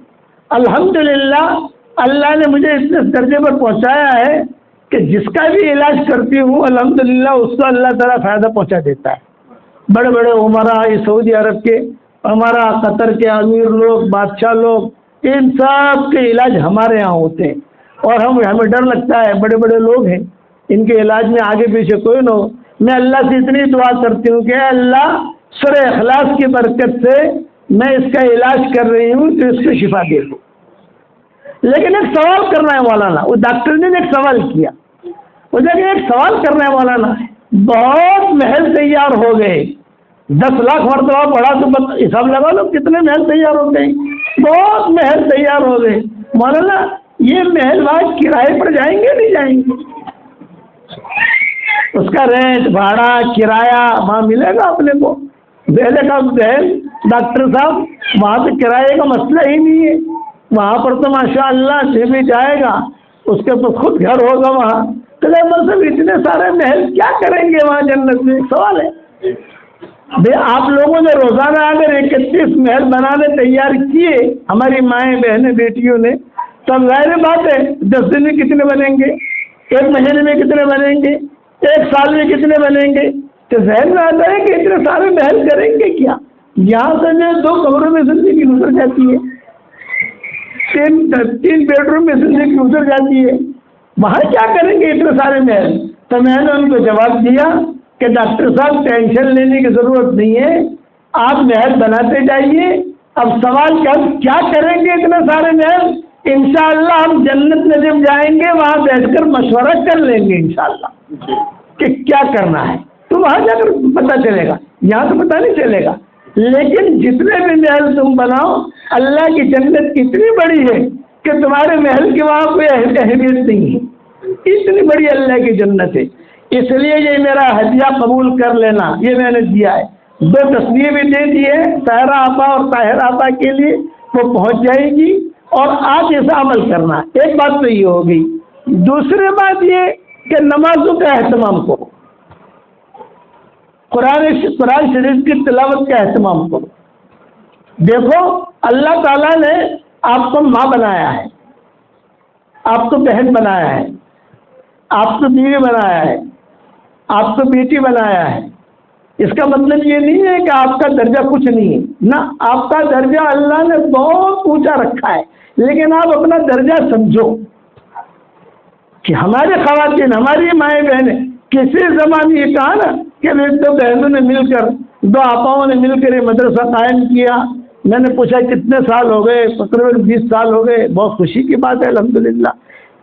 S1: الحمدللہ اللہ نے مجھے اس درجے پر پہنچایا ہے کہ جس کا بھی علاج کرتی ہوں الحمدللہ اس کو اللہ تعالیٰ فائدہ پہنچا دیتا ہے۔ بڑے بڑے عمرا، سعودی عرب کے عمرا، قطر کے امیر لوگ، بادشاہ لوگ، ان سب کے علاج ہمارے یہاں ہوتے ہیں، اور ہمیں ڈر لگتا ہے، بڑے بڑے لوگ ہیں، ان کے علاج میں آگے پیچھے کوئی نہ ہو۔ میں اللہ سے اتنی دعا کرتی ہوں کہ اللہ سورہ اخلاص کی برکت سے میں اس کا علاج کر رہی ہوں تو اس کو شفا دے دو۔ لیکن ایک سوال کرنا ہے مولانا، وہ ڈاکٹر نے ایک سوال کیا، وہ دیکھیں ایک سوال کرنا ہے مولانا، بہت محل تیار ہو گئے، 10 لاکھ مرتبہ پڑھا تو حساب لگا لو کتنے محل تیار ہو گئے، بہت محل تیار ہو گئے، مولانا یہ محل آج کرائے پر جائیں گے نہیں جائیں گے؟ اس کا رینٹ، بھاڑا، کرایہ وہاں ملے گا اپنے کو؟ پہلے کا ڈاکٹر صاحب وہاں پہ کرائے کا مسئلہ ہی نہیں ہے، وہاں پر تو ماشاء اللہ سے بھی جائے گا، اس کے تو خود گھر ہوگا وہاں، تو مطلب اتنے سارے محل کیا کریں گے وہاں جنت میں؟ سوال ہے بھائی، آپ لوگوں نے روزانہ اگر 31 محل بنانے تیار کیے، ہماری مائیں، بہنیں، بیٹیوں نے، تو ظاہر بات ہے 10 دن میں کتنے بنیں گے، 1 مہینے میں کتنے بنیں گے، 1 سال میں کتنے بنیں گے؟ تو ذہن میں آتا ہے کہ اتنے سارے محل کریں گے کیا؟ یہاں سے جو 2 کمروں میں زندگی گزر جاتی ہے، 3 بیڈ روم میں زندگی گزر جاتی ہے، وہاں کیا کریں گے اتنے سارے محل؟ تو میں نے ان کو جواب دیا کہ ڈاکٹر صاحب ٹینشن لینے کی ضرورت نہیں ہے، آپ محل بناتے جائیے۔ اب سوال کیا کریں گے اتنے سارے محل؟ انشاءاللہ ہم جنت میں جب جائیں گے وہاں بیٹھ کر مشورہ کر لیں گے انشاءاللہ کہ کیا کرنا ہے، تو وہاں جا کر پتہ چلے گا، یہاں تو پتہ نہیں چلے گا۔ لیکن جتنے بھی محل تم بناؤ، اللہ کی جنت اتنی بڑی ہے کہ تمہارے محل کی وہاں کوئی اہمیت نہیں ہے۔ اتنی بڑی اللہ کی جنت ہے، اس لیے یہ میرا ہدیہ قبول کر لینا، یہ میں نے دیا ہے۔ 2 تصویریں بھی دے دی ہے طاہرہ آپا اور طاہر آپا کے لیے، وہ پہنچ جائے گی، اور آج ایسا عمل کرنا۔ ایک بات تو یہ ہو گئی۔ دوسری بات یہ کہ نمازوں کا اہتمام کرو، قرآن شریف کی تلاوت کا اہتمام کرو۔ دیکھو اللہ تعالیٰ نے آپ کو ماں بنایا ہے، آپ کو بہن بنایا ہے، آپ کو بیوی بنایا ہے، آپ کو بیٹی بنایا ہے۔ اس کا مطلب یہ نہیں ہے کہ آپ کا درجہ کچھ نہیں ہے، نہ، آپ کا درجہ اللہ نے بہت اونچا رکھا ہے، لیکن آپ اپنا درجہ سمجھو کہ ہماری خواتین، ہماری مائیں بہنیں، کسی زمانے یہ کہا نا کہ 2 بہنوں نے مل کر، 2 آپاؤں نے مل کر یہ مدرسہ قائم کیا۔ میں نے پوچھا کتنے سال ہو گئے؟ تقریباً 20 سال ہو گئے۔ بہت خوشی کی بات ہے، الحمدللہ۔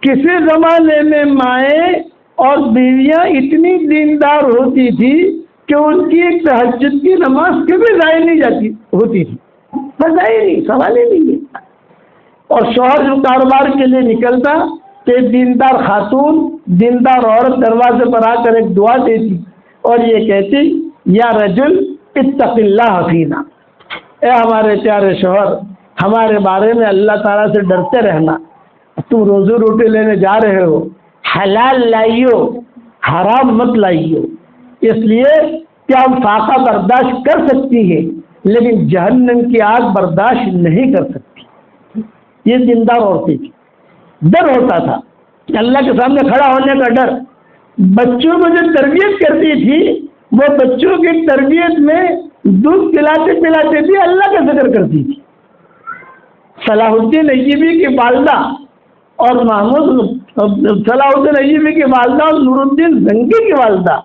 S1: کسی زمانے میں مائیں اور بیویاں اتنی دیندار ہوتی تھی کہ ان کی تہجد کی نماز کبھی ضائع نہیں جاتی ہوتی تھی، بس ضائع نہیں، سوال ہی نہیں ہے۔ اور شوہر جو کاروبار کے لیے نکلتا تو ایک دیندار خاتون، دیندار عورت دروازے پر آ کر ایک دعا دیتی اور یہ کہتی، یا رجل اتق اللہ فینا، اے ہمارے پیارے شوہر، ہمارے بارے میں اللہ تعالیٰ سے ڈرتے رہنا۔ تم روزی روٹی لینے جا رہے ہو، حلال لائیو، حرام مت لائیو، اس لیے کہ ہم فاقہ برداشت کر سکتی ہیں لیکن جہنم کی آگ برداشت نہیں کر سکتی۔ یہ دیندار عورتیں تھی، ڈر ہوتا تھا، اللہ کے سامنے کھڑا ہونے کا ڈر۔ بچوں کو جو تربیت کرتی تھی، وہ بچوں کی تربیت میں دودھ پلاتے پلاتے بھی اللہ کا ذکر کرتی تھی۔ صلاح الدین ایوبی کی والدہ اور صلاح الدین ایوبی کی والدہ اور نور الدین زنگی کی والدہ،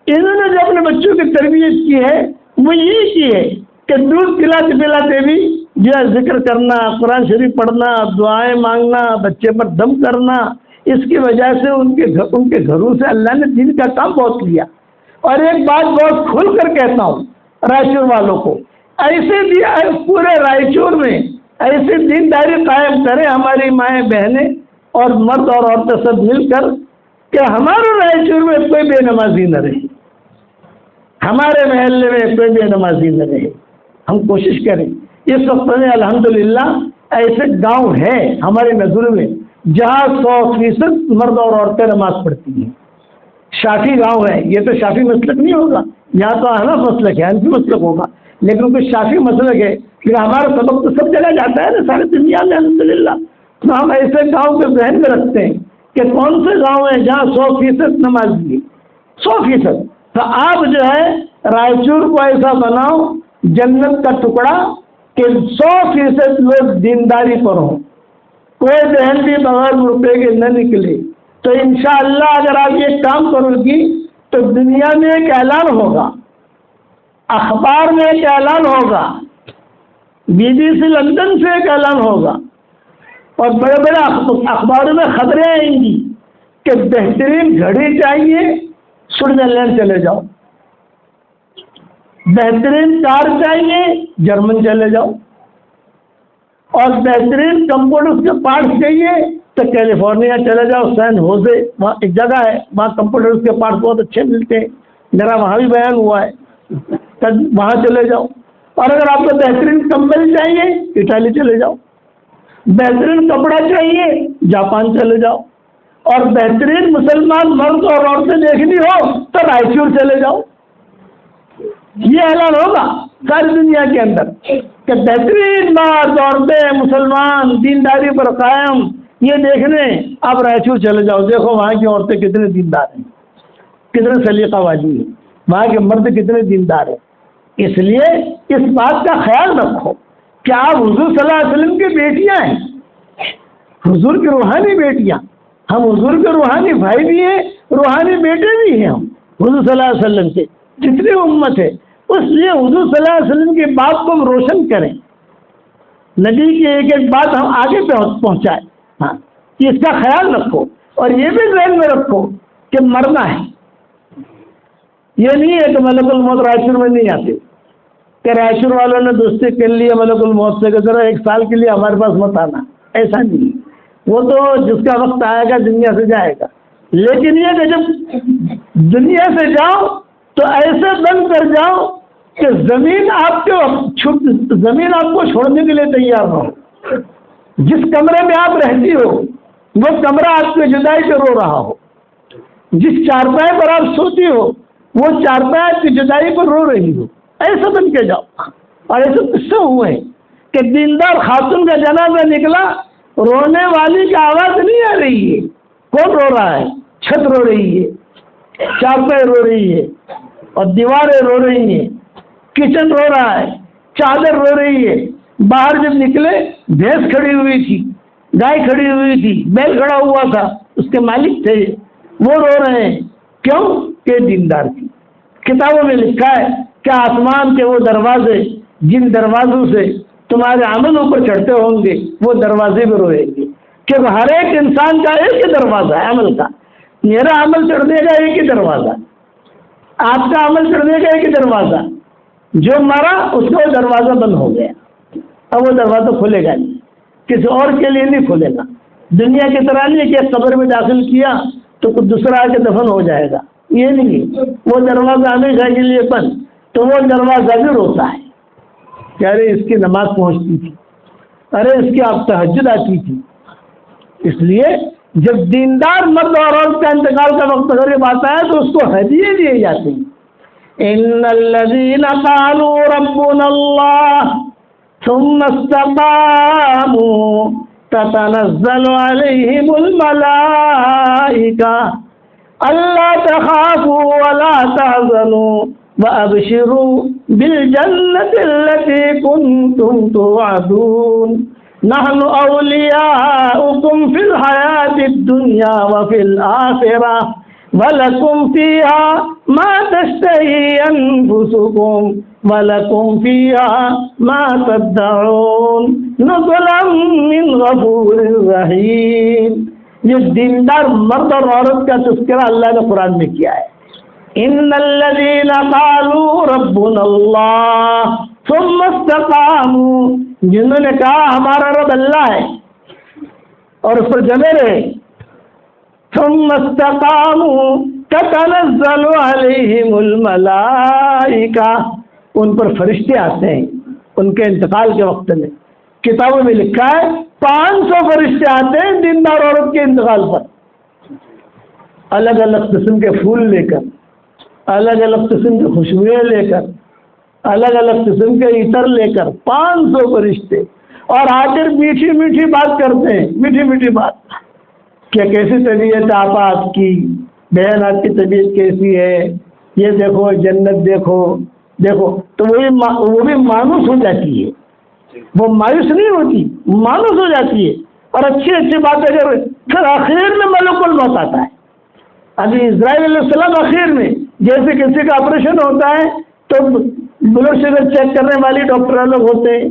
S1: انہوں نے جو اپنے بچوں کی تربیت کی ہے وہ یہ کی ہے کہ دودھ پلاتے پلاتے بھی جو ہے ذکر کرنا، قرآن شریف پڑھنا، دعائیں مانگنا، بچے پر دم کرنا۔ اس کی وجہ سے ان کے گھروں سے اللہ نے دین کا کام بہت کیا۔ اور ایک بات بہت کھل کر کہتا ہوں رائچور والوں کو، ایسے بھی پورے رائچور میں ایسی دینداری قائم کریں ہماری مائیں بہنیں اور مرد اور عورتیں سب مل کر کہ ہمارے رائچور میں کوئی بے نمازی نہ رہے، ہمارے محلے میں کوئی بے نمازی نہ رہے۔ ہم کوشش کریں۔ اس وقت میں الحمدللہ ایسے گاؤں ہیں ہمارے نظر میں جہاں 100% مرد اور عورتیں نماز پڑھتی ہیں۔ شافی گاؤں ہے، یہ تو شافی مسلک نہیں ہوگا، یہاں تو احناف مسلک ہے، حنفی مسلک ہوگا، لیکن کوئی شافی مسلک ہے، لیکن ہمارا سبق تو سب جگہ جاتا ہے نا، ساری دنیا میں الحمدللہ۔ تو ہم ایسے گاؤں کے ذہن میں رکھتے ہیں کہ کون سے گاؤں ہیں جہاں 100% نمازی ہے، 100%۔ تو آپ جو ہے رائچور کو ایسا بناؤ جنت کا ٹکڑا کہ 100% لوگ دینداری پر ہوں، کوئی بہن بھی بغیر روپے کے نہ نکلے۔ تو انشاءاللہ اگر آپ یہ کام کرو گی تو دنیا میں ایک اعلان ہوگا، اخبار میں ایک اعلان ہوگا، BBC لندن سے ایک اعلان ہوگا، اور بڑے بڑے اخباروں میں خبریں آئیں گی کہ بہترین گھڑی چاہیے سوئٹزرلینڈ چلے جاؤ، بہترین کار چاہیے جرمن چلے جاؤ، اور بہترین کمپیوٹر کے پارٹس چاہیے تو کیلیفورنیا چلے جاؤ، سین ہوزے، وہاں ایک جگہ ہے، وہاں کمپیوٹر کے پارٹس بہت اچھے ملتے ہیں، میرا وہاں بھی بیان ہوا ہے، وہاں چلے جاؤ۔ اور اگر آپ کو بہترین کمبل چاہیے اٹلی چلے جاؤ، بہترین کپڑا چاہیے جاپان چلے جاؤ، اور بہترین مسلمان مرد اور عورتیں دیکھنی ہو تو رائچور چلے جاؤ۔ یہ اعلان ہوگا ساری دنیا کے اندر کہ بہترین مرد عورتیں مسلمان دینداری پر قائم، یہ دیکھنے آپ رائچور چلے جاؤ، دیکھو وہاں کی عورتیں کتنے دیندار ہیں، کتنے سلیقہ والی ہیں، وہاں کے مرد کتنے دیندار ہیں۔ اس لیے اس بات کا خیال رکھو کہ آپ حضور صلی اللہ علیہ وسلم کی بیٹیاں ہیں، حضور کی روحانی بیٹیاں، ہم حضور کے روحانی بھائی بھی ہیں، روحانی بیٹے بھی ہیں، ہم حضور صلی اللہ علیہ وسلم کے جتنی امت ہے، اس لیے حضور صلی اللہ علیہ وسلم کی بات کو ہم روشن کریں، نبی کی ایک ایک بات ہم آگے پہنچائیں۔ ہاں، اس کا خیال رکھو، اور یہ بھی ذہن میں رکھو کہ مرنا ہے، یہ نہیں ہے کہ ملک الموت رائچور میں نہیں آتے، کہ رائچور والوں نے دوستی کر لی ملک الموت سے کہ ذرا 1 سال کے لیے ہمارے پاس مت آنا، ایسا نہیں، وہ تو جس کا وقت آئے گا دنیا سے جائے گا، لیکن یہ کہ جب دنیا سے جاؤ تو ایسے بند کر جاؤ کہ زمین آپ کو چھوڑنے کے لیے تیار ہو. جس کمرے میں آپ رہتی ہو وہ کمرہ آپ کی جدائی سے رو رہا ہو. جس چارپائی پر آپ سوتی ہو وہ چارپائی آپ کی جدائی پر رو رہی ہو. ایسا بن کے جاؤ. اور ایسے قصے ہوئے ہیں کہ دیندار خاتون کا جنازہ نکلا, رونے والی کی آواز نہیں آ رہی ہے. کون رو رہا ہے؟ چھت رو رہی ہے, چارپائی رو رہی ہے, اور دیواریں رو رہی ہیں, کچن رو رہا ہے, چادر رو رہی ہے. باہر جب نکلے بھینس کھڑی ہوئی تھی, گائے کھڑی ہوئی تھی, بیل کھڑا ہوا تھا, اس کے مالک تھے, وہ رو رہے ہیں. کیوں؟ کہ دیندار تھی. کتابوں میں لکھا ہے کہ آسمان کے وہ دروازے جن دروازوں سے تمہارے عمل اوپر چڑھتے ہوں گے وہ دروازے بھی روئیں گے. کہ ہر ایک انسان کا ایک ہی دروازہ ہے عمل کا. میرا عمل چڑھنے کا ایک ہی دروازہ, آپ کا عمل چڑھنے کا ایک ہی دروازہ. جو مرا اس کا دروازہ بند ہو گیا, اب وہ دروازہ کھلے گا نہیں, کسی اور کے لیے نہیں کھلے گا. دنیا کی طرح نہیں کہ قبر میں داخل کیا تو کچھ دوسرا آ کے دفن ہو جائے گا, یہ نہیں. وہ دروازہ ہمیشہ کے لیے بند. تو وہ دروازہ بھی روتا ہے کہ ارے اس کی نماز پہنچتی تھی, ارے اس کی آپ تہجد آتی تھی. اس لیے جب دیندار مرد اور عورت کا انتقال کا وقت قریب آتا ہے تو اس کو ہدیے دیے جاتے ہیں. ان الذين قالوا ربنا الله ثم استقاموا تتنزل عليهم الملائكة ألا تخافوا ولا تحزنوا وأبشروا بالجنة التي كنتم توعدون نحن أولياؤكم في الحياة الدنيا وفي الآخرة وَلَكُمْ فِيهَا مَا تَشْتَهِي أَنفُسُكُمْ وَلَكُمْ فِيهَا مَا تَدَّعُونَ نُزُلًا مِّنْ غَفُورٍ رَّحِيمٍ. یہ دیندار مرد اور عورت کا تذکرہ اللہ نے قرآن میں کیا ہے. إِنَّ الَّذِينَ قَالُوا رَبُّنَا اللَّهُ ثُمَّ اسْتَقَامُوا, جنہوں نے کہا ہمارا رب اللہ ہے اور اس پر جمے رہے. ثم استقاموا تتنزل عليهم الملائكة, ان پر فرشتے آتے ہیں ان کے انتقال کے وقت میں. کتابوں میں لکھا ہے 500 فرشتے آتے ہیں دیندار عورت کے انتقال پر, الگ الگ قسم کے پھول لے کر, الگ الگ قسم کی خوشبوئیں لے کر, الگ الگ قسم کے عطر لے کر 500 فرشتے. اور آ کر میٹھی میٹھی بات کرتے ہیں, میٹھی میٹھی بات کہ کیسی طبیعت آپ کی, بہن آپ کی طبیعت کیسی ہے, یہ دیکھو جنت دیکھو دیکھو. تو وہ بھی مانوس ہو جاتی ہے, وہ مایوس نہیں ہوتی, مانوس ہو جاتی ہے. اور اچھی اچھی باتیں کر. پھر آخر میں ملک الموت آتا ہے. ابھی اسرائیل علیہ السلام آخر میں جیسے کسی کا آپریشن ہوتا ہے تو بلڈ شوگر چیک کرنے والے ڈاکٹر الگ ہوتے ہیں,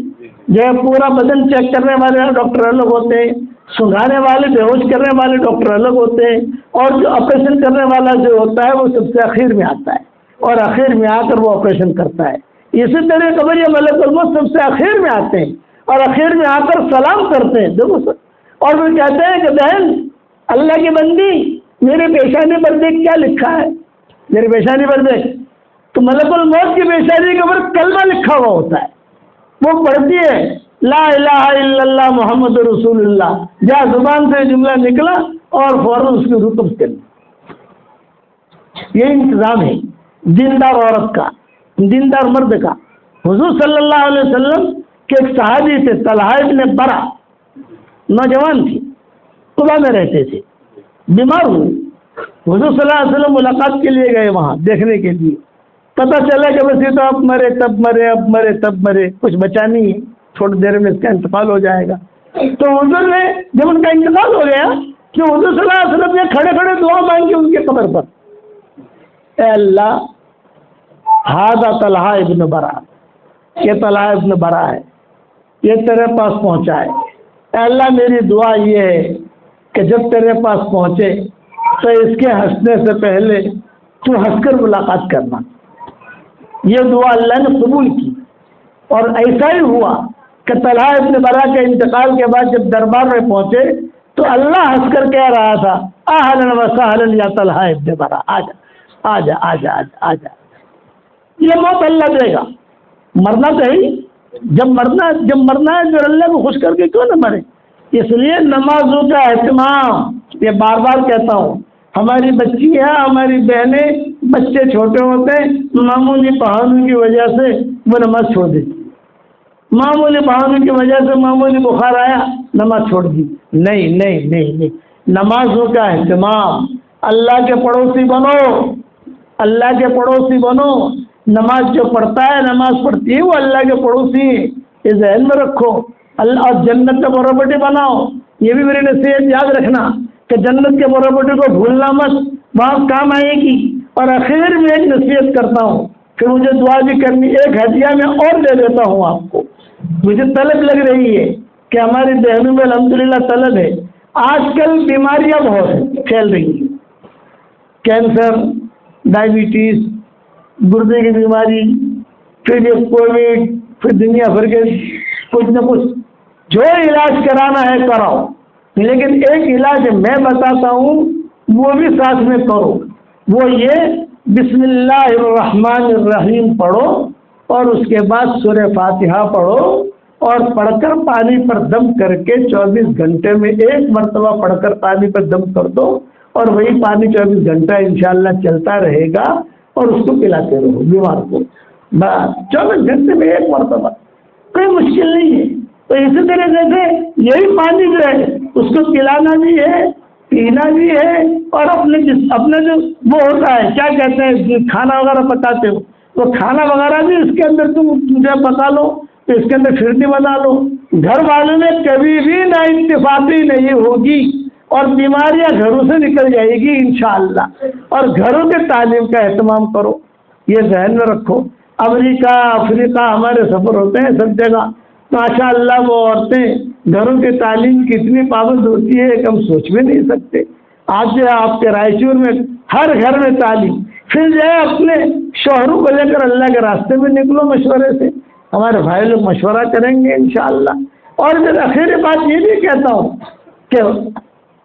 S1: جو پورا بدن چیک کرنے والے ڈاکٹر الگ ہوتے ہیں, سنگانے والے بے ہوش کرنے والے ڈاکٹر الگ ہوتے ہیں, اور جو آپریشن کرنے والا جو ہوتا ہے وہ سب سے آخر میں آتا ہے اور آخر میں آ کر وہ آپریشن کرتا ہے. اسی طرح قبر یا ملک الموت سب سے آخر میں آتے ہیں اور آخر میں آ کر سلام کرتے ہیں. دیکھو سر, اور وہ کہتے ہیں کہ بہن اللہ کی بندی میرے پیشانی پر دیکھ کیا لکھا ہے, میرے پیشانی پر دیکھ. تو ملک الموت کی پیشانی کے اوپر کلمہ لکھا ہوا ہوتا ہے, وہ پڑھتی ہے لا الہ الا اللہ محمد رسول اللہ. جہاں زبان سے جملہ نکلا اور فوراً اس کی روح قبض کر لی. یہ انتظام ہے دیندار عورت کا, دیندار مرد کا. حضور صلی اللہ علیہ وسلم کے ایک صحابی تھے طلحہ ابن برا, نوجوان تھی, قبا میں رہتے تھے, بیمار ہوئے. حضور صلی اللہ علیہ وسلم ملاقات کے لیے گئے وہاں دیکھنے کے لیے. پتہ چلا کہ بس یہ تو اب مرے تب مرے, اب مرے تب مرے, کچھ بچا نہیں ہے, تھوڑی دیر میں اس کا انتقال ہو جائے گا. تو حضور نے جب ان کا انتقال ہو گیا کہ حضور صلی اللہ علیہ وسلم نے کھڑے کھڑے دعا مانگی ان کے قبر پر, اے اللہ ھذا طلحہ ابن برا, یہ طلحہ ابن برا ہے, یہ تیرے پاس پہنچا ہے. اے اللہ میری دعا یہ ہے کہ جب تیرے پاس پہنچے تو اس کے ہنسنے سے پہلے تو ہنس کر ملاقات کرنا. یہ دعا اللہ نے قبول کی اور ایسا ہی ہوا کہ طلحہ ابن برا کے انتقال کے بعد جب دربار میں پہنچے تو اللہ ہنس کر کہہ رہا تھا اہلا وسہلا یا طلحہ ابن برا، آجا آجا آجا آجا آجا، یہ موت اللہ دے گا، مرنا چاہیے، جب مرنا ہے جو اللہ کو خوش کر کے کیوں نہ مرے؟ اس لیے نمازوں کا اہتمام، یہ بار بار کہتا ہوں، ہماری بچی ہے، ہماری بہنیں، بچے چھوٹے ہوتے ہیں، معمولی بہانوں کی وجہ سے وہ نماز چھوڑ دیتی، معمولی بہانوں کی وجہ سے معمولی بخار آیا نماز چھوڑ دی۔ نہیں نہیں نہیں نہیں، نمازوں کا اہتمام، اللہ کے پڑوسی بنو، اللہ کے پڑوسی بنو، نماز جو پڑھتا ہے، نماز پڑھتی ہے، وہ اللہ کے پڑوسی ہیں، یہ ذہن میں رکھو۔ اللہ اور جنت کا پراپرٹی بناؤ، یہ بھی میری نصیحت یاد رکھنا کہ جنت کے پراپرٹی کو بھولنا مت، وہاں کام آئے گی۔ اور آخر میں ایک نصیحت کرتا ہوں، پھر مجھے دعا بھی کرنی، ایک ہدیہ میں اور دے دیتا ہوں آپ کو، مجھے طلب لگ رہی ہے کہ ہماری بہنوں میں الحمدللہ طلب ہے۔ آج کل بیماریاں بہت پھیل رہی ہیں، کینسر، ڈائبٹیز، گردے کی بیماری، پھر یہ کووڈ، پھر دنیا بھر کے کچھ نہ کچھ، جو علاج کرانا ہے کراؤ، لیکن ایک علاج میں بتاتا ہوں وہ بھی ساتھ میں کرو، وہ یہ بسم اللہ الرحمن الرحیم پڑھو اور اس کے بعد سورہ فاتحہ پڑھو، اور پڑھ کر پانی پر دم کر کے 24 گھنٹے میں ایک مرتبہ پڑھ کر پانی پر دم کر دو، اور وہی پانی 24 گھنٹہ انشاءاللہ چلتا رہے گا، اور اس کو پلاتے رہو بیمار کو، بس 24 گھنٹے میں ایک مرتبہ، کوئی مشکل نہیں ہے۔ تو اسی طریقے سے یہی پانی جو ہے اس کو پلانا بھی ہے، پینا بھی ہے، اور اپنا جو وہ ہوتا ہے کیا کہتے ہیں کھانا وغیرہ پکاتے ہو، وہ کھانا وغیرہ بھی اس کے اندر تم جو پکا لو، تو اس کے اندر پھرتی بنا لو، گھر والوں میں کبھی بھی نا اتفاقی نہیں ہوگی، اور بیماریاں گھروں سے نکل جائے گی انشاءاللہ۔ اور گھروں کے تعلیم کا اہتمام کرو، یہ ذہن میں رکھو۔ امریکہ، افریقہ ہمارے سفر ہوتے ہیں سب جگہ، ماشاء اللہ وہ عورتیں گھروں کی تعلیم کی اتنی پابند ہوتی ہے کہ ہم سوچ بھی نہیں سکتے۔ آج جو آپ کے رائچور میں ہر گھر میں تعلیم، پھر جو ہے اپنے شوہروں کو لے کر اللہ کے راستے میں نکلو مشورے سے، ہمارے بھائی لوگ مشورہ کریں گے انشاءاللہ۔ اور پھر آخری بات یہ بھی کہتا ہوں کہ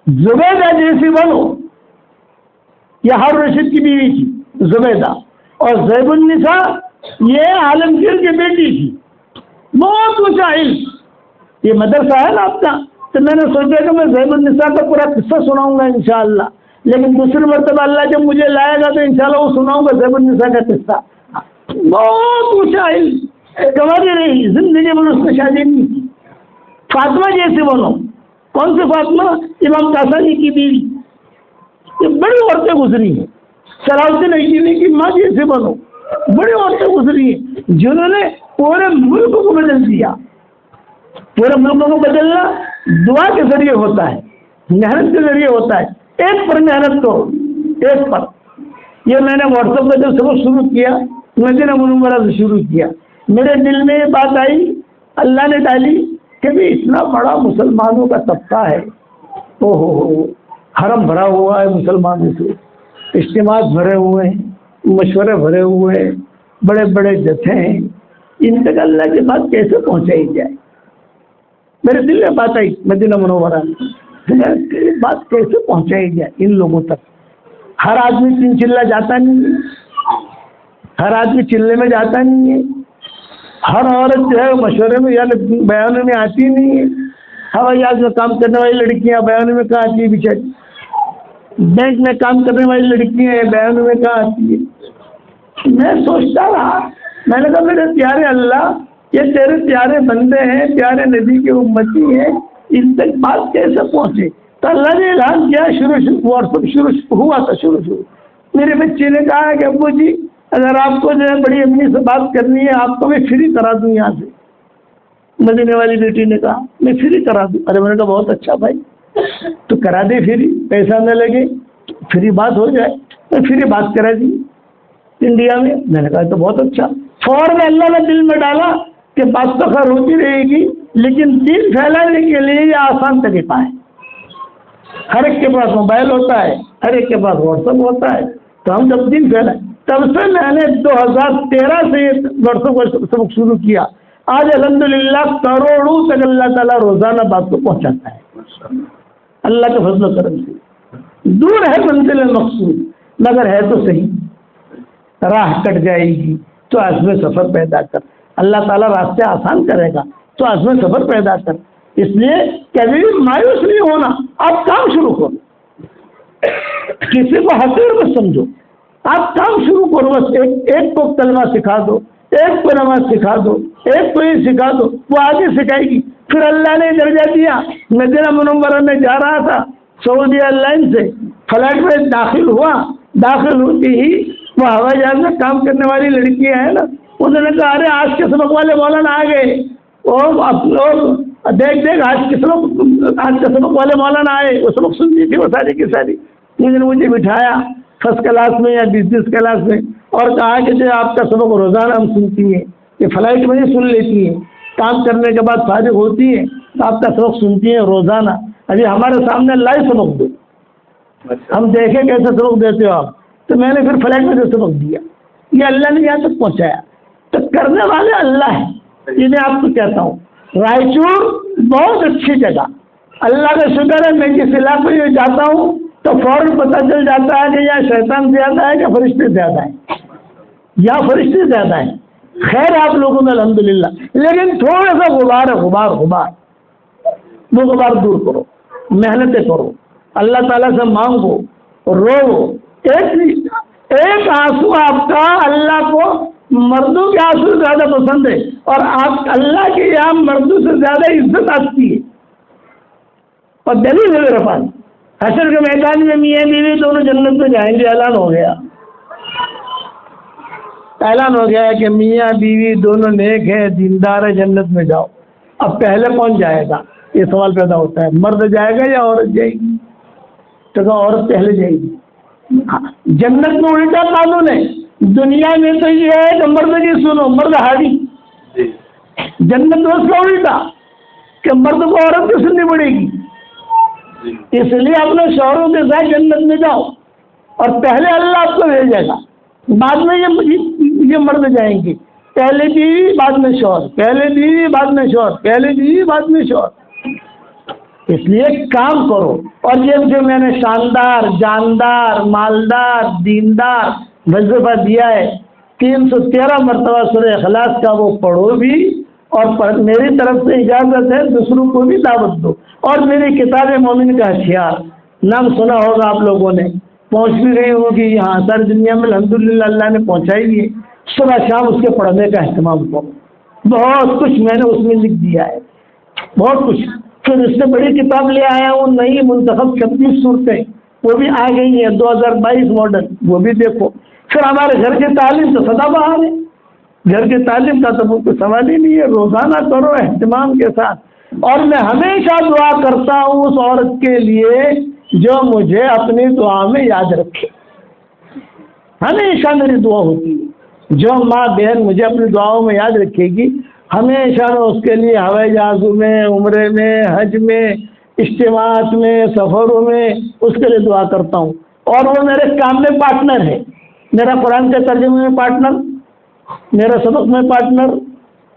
S1: زبیدہ جیسی بنو، یہ ہارون رشید کی بیوی تھی زبیدہ، اور زیب النساء یہ عالمگیر کی بیٹی تھی، بہت اونچا علم، یہ مدرسہ ہے نا آپ کا، تو میں نے سوچا کہ میں زیب النساء کا پورا قصہ سناؤں گا انشاءاللہ، لیکن دوسری مرتبہ اللہ جب مجھے لائے گا تو انشاءاللہ وہ سناؤں گا زیب النساء کا قصہ۔ بہت اونچا علم، کماتی رہی زندگی میں، اس نے شادی نہیں کی۔ فاطمہ جیسے بنو، کون سی فاطمہ؟ امام کاسانی کی بیوی، یہ بڑی عورتیں گزری ہیں۔ صلاح الدین ایوبی کی ماں جیسے بنو، بڑی عورتیں گزری ہیں جنہوں نے پورے ملک کو بدل دیا۔ پورے ملک کو بدلنا دعا کے ذریعے ہوتا ہے، محنت کے ذریعے ہوتا ہے، ایک پر محنت کرو، ایک پر۔ یہ میں نے واٹس ایپ کا جب سبق شروع کیا، مدینہ منورہ سے شروع کیا، میرے دل میں یہ بات آئی، اللہ نے ڈالی کہ بھی اتنا بڑا مسلمانوں کا طبقہ ہے، او ہو، حرم بھرا ہوا ہے مسلمانوں سے، اجتماعات بھرے ہوئے ہیں، مشورے بھرے ہوئے ہیں، بڑے بڑے جتھے ہیں، ان تک اللہ کی بات کیسے پہنچائی جائے؟ میرے دل میں بات آئی مدینہ منورہ میں، بات کیسے پہنچائی جائے ان لوگوں تک؟ ہر آدمی 3 چلہ جاتا نہیں ہے، ہر آدمی چلے میں جاتا نہیں ہے، ہر عورت جو ہے مشورے میں یعنی بیانوں میں آتی نہیں ہے، ہوائی جہاز میں کام کرنے والی لڑکیاں بیانوں میں کہاں آتی ہے بیچاری، بینک میں کام کرنے والی لڑکیاں ہیں بیانوں میں کہاں آتی ہے؟ میں سوچتا رہا، میں نے کہا میرے پیارے اللہ، یہ تیرے پیارے بندے ہیں، پیارے نبی کے امتی ہیں، ان تک بات کیسے پہنچے؟ تو اللہ نے اعلان کیا، شروع ہوا تھا، شروع میرے بچے نے کہا کہ ابو جی اگر آپ کو جو ہے بڑی امی سے بات کرنی ہے، آپ کو میں فری کرا دوں یہاں سے۔ مدینے والی بیٹی نے کہا میں فری کرا دوں۔ ارے میں نے کہا بہت اچھا بھائی، تو کرا دے فری، پیسہ نہ لگے، فری بات ہو جائے۔ میں فری بات کرا دی انڈیا میں نے کہا تو بہت اچھا۔ فوراً اللہ نے دل میں ڈالا کہ بات تو خیر ہوتی رہے گی، لیکن دین پھیلانے کے لیے یہ آسان طریقہ ہے۔ ہر ایک کے پاس موبائل ہوتا ہے، ہر ایک کے پاس واٹس ایپ ہوتا ہے، تو ہم جب دین پھیلائیں، تب سے میں نے 2013 سے واٹس ایپ کا سبق شروع کیا۔ آج الحمدللہ کروڑوں تک اللہ تعالیٰ روزانہ بات کو پہنچاتا ہے۔ اللہ کے فضل و کرم سے۔ دور ہے منزل مقصود مگر ہے تو صحیح، راہ کٹ جائے گی تو عزم سفر پیدا کر، اللہ تعالیٰ راستے آسان کرے گا تو عزم سفر پیدا کر۔ اس لیے کبھی بھی مایوس نہیں ہونا، آپ کام شروع کرو، کسی کو حقیر مت سمجھو، آپ کام شروع کرو، بس ایک کو کلمہ سکھا دو، ایک کو نماز سکھا دو، ایک کو یہ سکھا دو، وہ آگے سکھائے گی۔ پھر اللہ نے درجہ دیا، مدینہ منورہ میں جا رہا تھا سعودی ایئر لائن سے، فلائٹ میں داخل ہوا، داخل ہوتی ہی وہ ہوائی جہاز میں کام کرنے والی لڑکیاں ہیں نا، انہوں نے کہا ارے آج کے سبق والے مولانا آ گئے، اور دیکھ آج کے سبق والے مولانا آئے، وہ سبق سن لی تھی وہ ساری کی ساری۔ انہوں نے مجھے بٹھایا فرسٹ کلاس میں یا بزنس کلاس میں اور کہا کہ جو آپ کا سبق روزانہ ہم سنتی ہیں، یہ فلائٹ میں ہی سن لیتی ہیں، کام کرنے کے بعد فارغ ہوتی ہیں تو آپ کا سبق سنتی ہیں روزانہ، ابھی ہمارے سامنے لائیو سبق دو، ہم دیکھیں کیسے سبق دیتے ہو آپ۔ تو میں نے پھر فلائٹ میں جو سبق دیا، یہ اللہ نے یہاں تک پہنچایا، تو کرنے والے اللہ ہیں۔ یہ میں آپ کو کہتا ہوں رائچور بہت اچھی جگہ، اللہ کا شکر ہے، میں جس علاقے میں جاتا ہوں تو فوراً پتہ چل جاتا ہے کہ یا شیطان زیادہ ہے یا فرشتے زیادہ ہیں، یا فرشتے زیادہ ہیں۔ خیر آپ لوگوں میں الحمدللہ، لیکن تھوڑا سا غبار ہے، غبار وہ غبار دور کرو، محنتیں کرو، اللہ تعالیٰ سے مانگو، رو، ایک آنسو آپ کا اللہ کو مردوں کے آنسو زیادہ پسند ہے، اور آپ اللہ کے یہاں مردوں سے زیادہ عزت آتی ہے، اور دلیل ہے میرے پاس، حشر کے میدان میں میاں بیوی دونوں جنت میں جائیں گے، اعلان ہو گیا کہ میاں بیوی دونوں نیک ہیں، دیندار ہے، جنت میں جاؤ۔ اب پہلے کون جائے گا یہ سوال پیدا ہوتا ہے، مرد جائے گا یا عورت جائے گی؟ تو کہ عورت پہلے جائے گی۔ جنت میں الٹا قانون ہے، دنیا میں تو یہ ہے کہ مرد کی سنو، مرد ہاری، جنت میں اس کا الٹا کہ مرد کو عورت کی سننی پڑے گی۔ اس لیے اپنے شوہروں کے ساتھ جنت میں جاؤ، اور پہلے اللہ آپ کو بھیجے گا، بعد میں یہ مرد جائیں گے، پہلے بیوی بعد میں شوہر، پہلے بیوی بعد میں شوہر، پہلے بیوی بعد میں شوہر۔ اس لیے کام کرو، اور یہ جو میں نے شاندار، جاندار، مالدار، دیندار وظیفہ دیا ہے 313 مرتبہ سورہ اخلاص کا، وہ پڑھو بھی، اور میری طرف سے اجازت ہے دوسروں کو بھی دعوت دو، اور میری کتاب مومن کا ہتھیار نام سنا ہوگا آپ لوگوں نے، پہنچ بھی گئی ہوگی یہاں ساری دنیا میں الحمدللہ، اللہ نے پہنچائی ہے۔ صبح شام اس کے پڑھنے کا اہتمام کرو، بہت کچھ میں نے اس میں لکھ دیا ہے، بہت کچھ۔ پھر اس سے بڑی کتاب لے آیا ہوں، نئی منتخب 36 صورتیں، وہ بھی آ گئی ہیں 2022 ماڈل، وہ بھی دیکھو۔ پھر ہمارے گھر کی تعلیم تو سدا بہار ہے، گھر کی تعلیم کا تو کوئی سوال ہی نہیں ہے، روزانہ کرو اہتمام کے ساتھ۔ اور میں ہمیشہ دعا کرتا ہوں اس عورت کے لیے جو مجھے اپنی دعا میں یاد رکھے، ہمیشہ میری دعا ہوتی ہے، جو ماں بہن مجھے اپنی دعاؤں میں یاد رکھے گی، ہمیشہ میں اس کے لیے ہوائی جہازوں میں، عمرے میں، حج میں، اجتماعات میں، سفروں میں اس کے لیے دعا کرتا ہوں۔ اور وہ میرے کام میں پارٹنر ہے، میرا قرآن کے ترجمے میں پارٹنر، میرا سبق میں پارٹنر،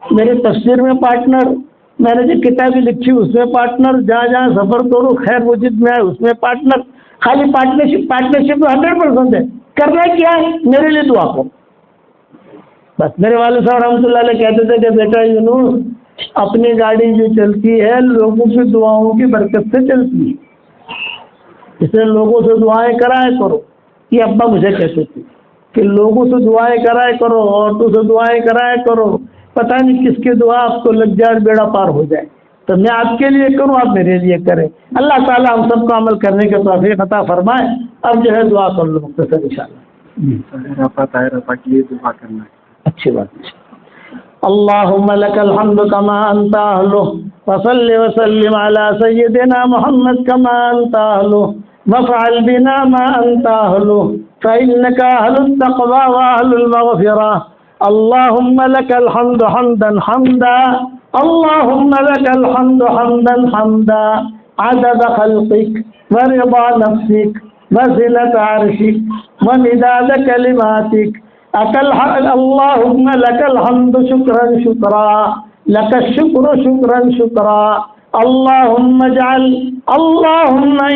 S1: میرے تفسیر میں پارٹنر، میں نے جو کتابیں لکھی اس میں پارٹنر، جہاں جہاں سفر کروں خیر وجود میں آئے اس میں پارٹنر۔ خالی پارٹنرشپ 100% ہے، کرنا کیا ہے؟ میرے لیے دعا کرو بس۔ میرے والد صاحب رحمۃ اللہ علیہ کہتے تھے کہ بیٹا یونس، اپنی گاڑی جو چلتی ہے لوگوں کی دعاؤں کی برکت سے چلتی ہے، اس لیے لوگوں سے دعائیں کرائے کرو۔ یہ ابا مجھے کہتے تھے کہ لوگوں سے دعائیں کرائے کرو، عورتوں سے دعائیں کرائے کرو، پتہ نہیں کس کی دعا آپ کو لگ جائے، بیڑا پار ہو جائے۔ تو میں آپ کے لیے کروں، آپ میرے لیے کریں، اللہ تعالیٰ ہم سب کو عمل کرنے کے توفیق عطا فرمائے۔ اب جو ہے دعا کر لو مختصر انشاءاللہ۔
S2: رفع کے لیے دعا کرنا ہے،
S1: اچھی بات ہے۔ اللہم لک الحمد کما انت اہلہ، وصل وسلم علی سیدنا محمد کما انت اہلہ، وافعل بنا ما انت اہلہ، فإنک اہل التقوی واہل المغفرہ۔ اللہم لک الحمد حمدا حمدا، اللہم لک الحمد حمدا حمدا، عدد خلقک ورضا نفسک وزنة عرشک ومداد کلماتک۔ اللہم لک الحمد شکرا شکرا، لک الشکر شکرا شکرا، اللهم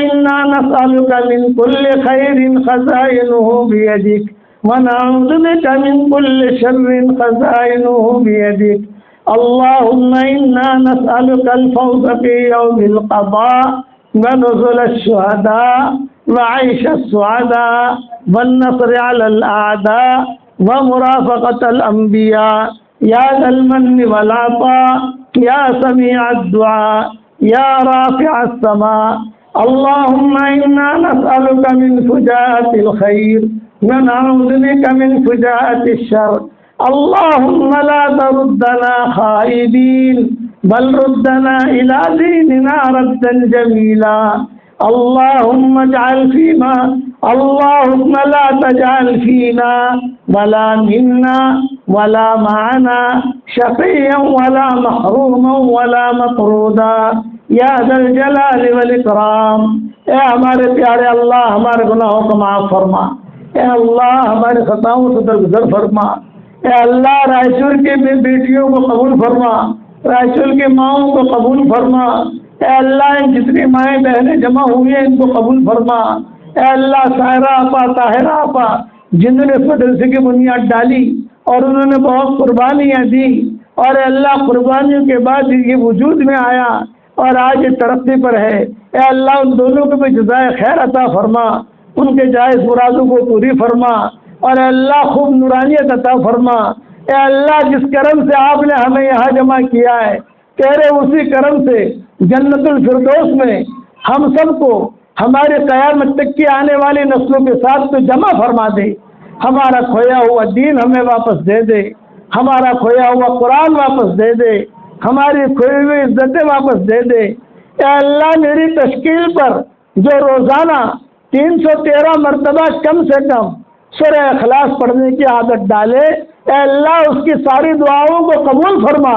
S1: إنا نسألك من كل خير خزائنه بيدك ونعوذ بك من كل شر خزائنه بيدك اللهم إنا نسألك الفوز في يوم القضاء ونزل الشهداء وعيش السعداء والنصر على الأعداء ومرافقة الأنبياء يا ذا المن والعطاء يا سميع الدعاء يا رافع السماء اللهم إنا نسألك من فجاءة الخير ونعوذ بك من فجاءة الشر اللهم لا تردنا خائبين بل ردنا إلى ديننا ردا جميلا اللهم لا تجعل فينا ولا منا ولا معنا شقيا ولا محروما ولا مطرودا یا ذا الجلال والاکرام۔ اے ہمارے پیارے اللہ ہمارے گناہوں کو معاف فرما، اے اللہ ہمارے خطاؤں سے درگزر فرما، اے اللہ رائچور کے بیٹیوں کو قبول فرما، رائچور کے ماؤں کو قبول فرما، اے اللہ ان جتنی مائیں بہنیں جمع ہوئی ہیں ان کو قبول فرما، اے اللہ سائرہ آپا طاہرہ آپا جنہوں نے اس مدرسے کی بنیاد ڈالی اور انہوں نے بہت قربانیاں دی اور اے اللہ قربانیوں کے بعد یہ وجود میں آیا اور آج یہ ترقی پر ہے، اے اللہ ان دونوں کو بھی جزائے خیر عطا فرما، ان کے جائز مرادوں کو پوری فرما اور اے اللہ خوب نورانیت عطا فرما۔ اے اللہ جس کرم سے آپ نے ہمیں یہاں جمع کیا ہے تیرے اسی کرم سے جنت الفردوس میں ہم سب کو ہمارے قیامت تک کی آنے والی نسلوں کے ساتھ تو جمع فرما دے، ہمارا کھویا ہوا دین ہمیں واپس دے دے، ہمارا کھویا ہوا قرآن واپس دے دے، ہماری کھوئی ہوئی عزتیں واپس دے دے۔ اے اللہ میری تشکیل پر جو روزانہ 313 مرتبہ کم سے کم سورہ اخلاص پڑھنے کی عادت ڈالے، اے اللہ اس کی ساری دعاؤں کو قبول فرما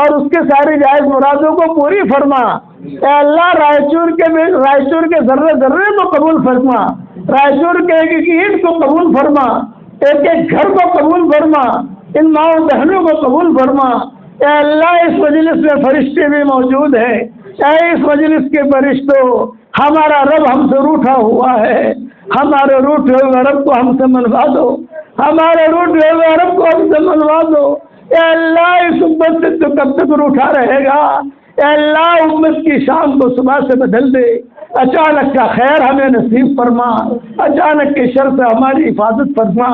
S1: اور اس کے ساری جائز مرادوں کو پوری فرما۔ اے اللہ رائچور کے ذرے ذرے کو قبول فرما، رائچور کے ایک ایک اینٹ کو قبول فرما، ایک ایک گھر کو قبول فرما، ان ماؤں بہنوں کو قبول فرما۔ اے اللہ اس مجلس میں فرشتے بھی موجود ہیں، اے اس مجلس کے فرشتوں ہمارا رب ہم سے روٹھا ہوا ہے، ہمارے روٹھے ہوئے رب کو ہم سے منوا دو، ہمارے روٹھے ہوئے رب کو ہم سے منوا دو۔ اے اللہ اس امت سے تو کب تک روٹھا رہے گا؟ اے اللہ امت کی شام کو صبح سے بدل دے، اچانک کا خیر ہمیں نصیب فرما، اچانک کے شر سے ہماری حفاظت فرما۔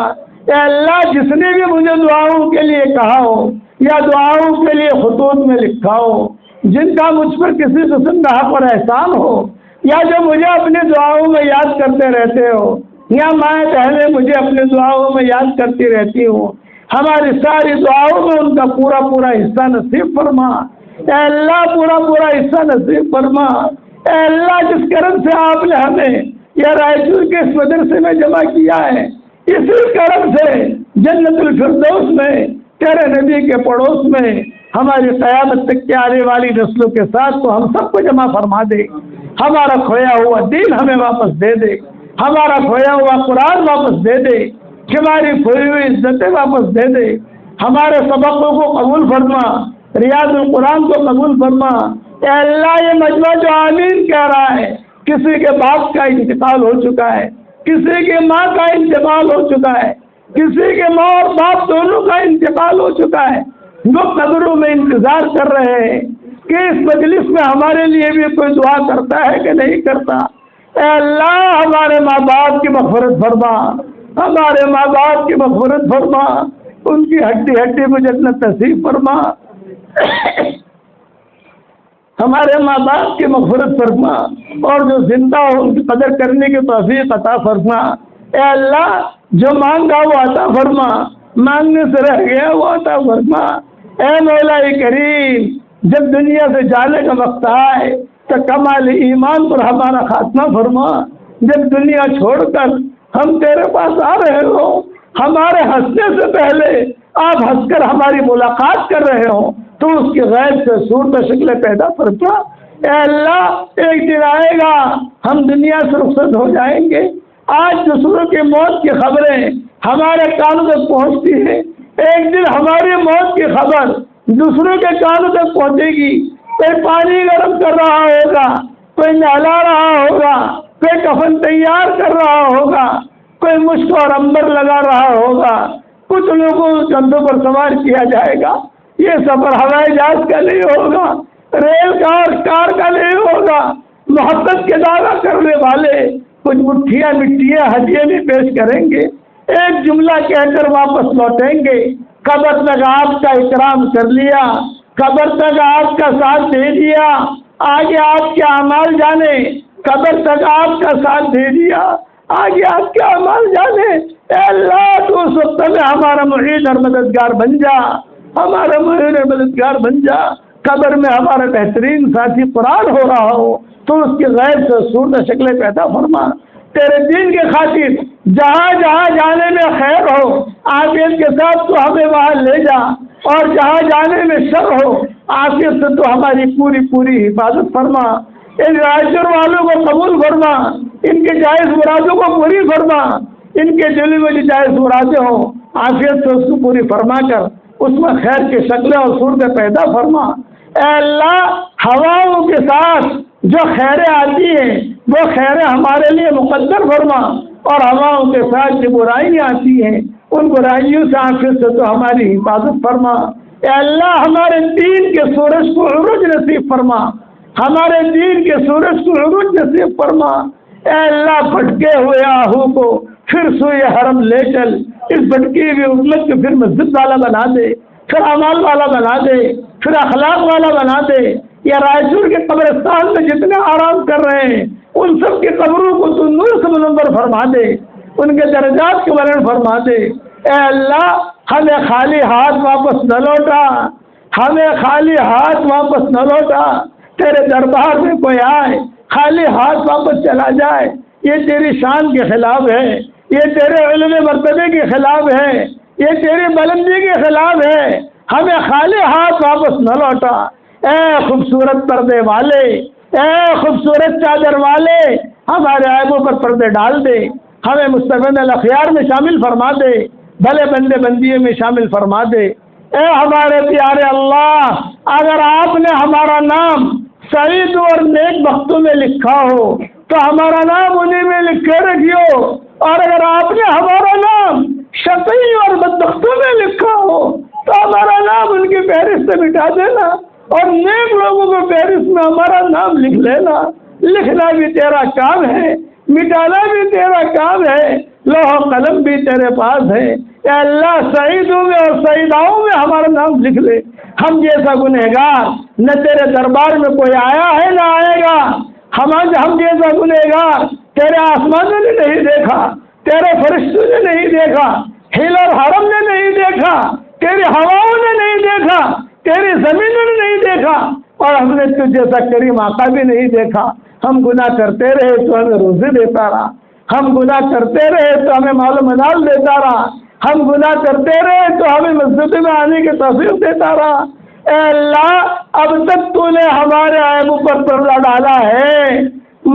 S1: اے اللہ جس نے بھی مجھے دعاؤں کے لیے کہا ہو یا دعاؤں کے لیے خطوط میں لکھا ہو، جن کا مجھ پر کسی قسم کا حق اور احسان ہو یا جو مجھے اپنی دعاؤں میں یاد کرتے رہتے ہو یا مائیں بہنیں مجھے اپنی دعاؤں میں یاد کرتی رہتی ہوں، ہماری ساری دعاؤں میں ان کا پورا پورا حصہ نصیب فرما۔ اے اللہ پورا پورا حصہ نصیب فرما۔ اے اللہ جس کرم سے آپ نے ہمیں یہ رائچور کے اس مدرسے میں جمع کیا ہے، اسی کرم سے جنت الفردوس میں تیرے نبی کے پڑوس میں ہماری قیامت تک کی آنے والی نسلوں کے ساتھ تو ہم سب کو جمع فرما دے، ہمارا کھویا ہوا دین ہمیں واپس دے دے، ہمارا کھویا ہوا قرآن واپس دے دے، ہماری کھوئی ہوئی عزتیں واپس دے دے، ہمارے سبقوں کو قبول فرما، ریاض القرآن کو قبول فرما۔ اے اللہ یہ مجمع جو آمین کہہ رہا ہے، کسی کے باپ کا انتقال ہو چکا ہے، کسی کے ماں کا انتقال ہو چکا ہے، کسی کے ماں اور باپ دونوں کا انتقال ہو چکا ہے، وہ قبروں میں انتظار کر رہے ہیں کہ اس مجلس میں ہمارے لیے بھی کوئی دعا کرتا ہے کہ نہیں کرتا۔ اے اللہ ہمارے ماں باپ کی مغفرت فرما، ہمارے ماں باپ کی مغفرت فرما، ان کی ہڈی ہڈی میں جنت نصیب فرما، ہمارے ماں باپ کی مغفرت فرما اور جو زندہ ہو ان کی قدر کرنے کی توفیق عطا فرما۔ اے اللہ جو مانگا وہ عطا فرما، مانگنے سے رہ گیا وہ عطا فرما۔ اے مولا کریم جب دنیا سے جانے کا وقت آئے تو کمال ایمان پر ہمارا خاتمہ فرما، جب دنیا چھوڑ کر ہم تیرے پاس آ رہے ہو، ہمارے ہنسنے سے پہلے آپ ہنس کر ہماری ملاقات کر رہے ہو تو اس کی غیب سے صورت و شکل پیدا فرما۔ اے اللہ ایک دن آئے گا ہم دنیا سے رخصت ہو جائیں گے، آج دوسروں کی موت کی خبریں ہمارے کانوں تک پہنچتی ہیں، ایک دن ہماری موت کی خبر دوسروں کے کانوں تک پہنچے گی، کوئی پانی گرم کر رہا ہوگا، کوئی نہلا رہا ہوگا، کوئی کفن تیار کر رہا ہوگا، کوئی مشک اور عنبر لگا رہا ہوگا، کچھ لوگوں کو کندھوں پر سوار کیا جائے گا۔ یہ سفر ہوائی جہاز کا نہیں ہوگا، ریل کا اور کار کا نہیں ہوگا۔ محبت کے دعویٰ کرنے والے کچھ مٹھیاں مٹھیاں ہدیے بھی پیش کریں گے، ایک جملہ کہہ کر واپس لوٹیں گے، قبر تک آپ کا اکرام کر لیا، قبر تک آپ کا ساتھ دے دیا، آگے آپ کے اعمال جانے، قبر تک آپ کا ساتھ دے دیا، آگے آپ کے اعمال جانے۔ اے اللہ تو اس وقت میں ہمارا معین اور مددگار بن جا، ہمارا معین اور مددگار بن جا۔ قبر میں ہمارا بہترین ساتھی قرآن ہو رہا ہو تو اس کی غیر سے صورت شکلیں پیدا فرما، تیرے دین کے خاطر جہاں جہاں جانے میں خیر ہو عافیت کے ساتھ تو ہمیں وہاں لے جا، اور جہاں جانے میں شر ہو عافیت سے تو ہماری پوری پوری حفاظت فرما۔ ان رائشر والوں کو قبول فرما، ان کے جائز مرادوں کو پوری فرما، ان کے دل میں جو جائز مرادیں ہوں عافیت سے اس کو پوری فرما کر اس میں خیر کی شکلیں اور صورتیں پیدا فرما۔ اے اللہ ہواؤں کے ساتھ جو خیریں آتی ہیں وہ خیریں ہمارے لیے مقدر فرما، اور ہواؤں کے ساتھ جو برائیاں آتی ہیں ان برائیوں سے عافیت سے تو ہماری حفاظت فرما۔ اے اللہ ہمارے دین کے سورج کو عروج نصیب فرما، ہمارے دین کے سورج کو عروج نصیب فرما۔ اے اللہ بھٹکے ہوئے آہو کو پھر سوئے حرم لے چل، اس بھٹکی ہوئی امت کو پھر مسجد والا بنا دے، پھر اعمال والا بنا دے، پھر اخلاق والا بنا دے۔ یا رائچور کے قبرستان میں جتنے آرام کر رہے ہیں ان سب کی قبروں کو تو نور سے منور فرما دے، ان کے درجات کو بلند فرما دے۔ اے اللہ ہمیں خالی ہاتھ واپس نہ لوٹا، ہمیں خالی ہاتھ واپس نہ لوٹا۔ تیرے دربار میں کوئی آئے خالی ہاتھ واپس چلا جائے یہ تیری شان کے خلاف ہے، یہ تیرے علم مرتبے کے خلاف ہے، یہ تیری بلندی کے خلاف ہے۔ ہمیں خالی ہاتھ واپس نہ لوٹا۔ اے خوبصورت پردے والے، اے خوبصورت چادر والے، ہمارے عیبوں پر پردے ڈال دے، ہمیں مستقبل الاخیار میں شامل فرما دے، بھلے بندے بندیوں میں شامل فرما دے۔ اے ہمارے پیارے اللہ، اگر آپ نے ہمارا نام سعید اور نیک بختوں میں لکھا ہو تو ہمارا نام انہیں میں لکھے رکھیو، اور اگر آپ نے ہمارا نام شقی اور بدبختوں میں لکھا ہو تو ہمارا نام ان کی فہرست سے مٹا دینا، اور نیک لوگوں کو فہرست میں ہمارا نام لکھ لینا۔ لکھنا بھی تیرا کام ہے، مٹانا بھی تیرا کام ہے، لوح و قلم بھی تیرے پاس ہے۔ اے اللہ سعیدوں میں اور سعیداؤں میں ہمارا نام لکھ لے۔ ہم جیسا گنہگار نہ تیرے دربار میں کوئی آیا ہے نہ آئے گا، ہم جیسا گنہگار تیرے آسمانوں نے نہیں دیکھا، تیرے فرشتوں نے نہیں دیکھا، ہل اور حرم نے نہیں دیکھا، تیری ہواؤں نے نہیں دیکھا، تیری زمینوں نے نہیں دیکھا، اور ہم نے تجھ جیسا کریم آقا بھی نہیں دیکھا۔ ہم گناہ کرتے رہے تو ہمیں روزی دیتا رہا، ہم گناہ کرتے رہے تو ہمیں مال و منال دیتا رہا، ہم گناہ کرتے رہے تو ہمیں مسجد میں آنے کی توفیق دیتا رہا۔ اے اللہ اب تک تو نے ہمارے عیبوں پر پردہ ڈالا ہے،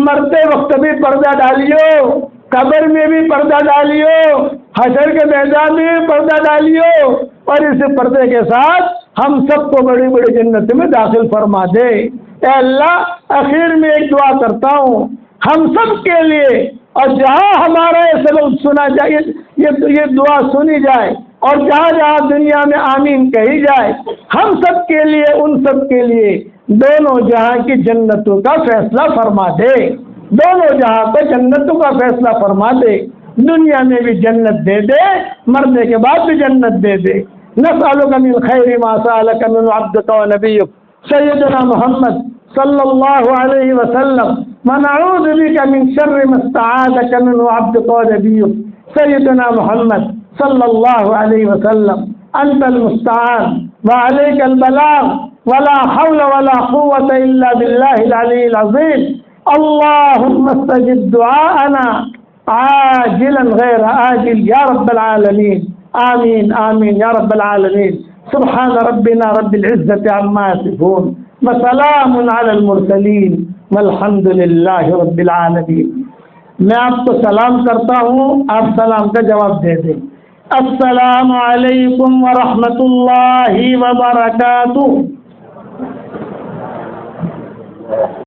S1: مرتے وقت بھی پردہ ڈالیو، قبر میں بھی پردہ ڈالیو، حشر کے میدان میں بھی پردہ ڈالیو، اور اس پردے کے ساتھ ہم سب کو بڑی بڑی جنت میں داخل فرما دے۔ اے اللہ آخر میں ایک دعا کرتا ہوں ہم سب کے لیے، اور جہاں ہمارا یہ سبب سنا جائے، یہ دعا سنی جائے، اور جہاں جہاں دنیا میں آمین کہی جائے، ہم سب کے لیے ان سب کے لیے دونوں جہاں کی جنتوں کا فیصلہ فرما دے، دونوں جہاں پہ جنتوں کا فیصلہ فرما دے، دنیا میں بھی جنت دے دے، مرنے کے بعد بھی جنت دے دے۔ نسألک من خیر ما سألک من عبدک و نبیک سیدنا محمد صلی اللہ علیہ وسلم، ونعوذ بک من شر ما استعاذک منه عبدک و نبیک سیدنا محمد صلی اللہ علیہ وسلم۔ انت المستعان وعلیک البلاغ ولا حول ولا قوة الا باللہ العلی العظیم۔ اللہم استجب دعاءنا عاجلا غیر آجل یا رب العالمین، آمین آمین یا رب العالمین۔ سبحان ربنا رب العزة عما يصفون وسلام علی المرسلین والحمد للہ رب العالمین۔ میں آپ کو سلام کرتا ہوں، آپ سلام کا جواب دے دیں۔ السلام علیکم ورحمۃ اللہ وبرکاتہ۔
S3: ہے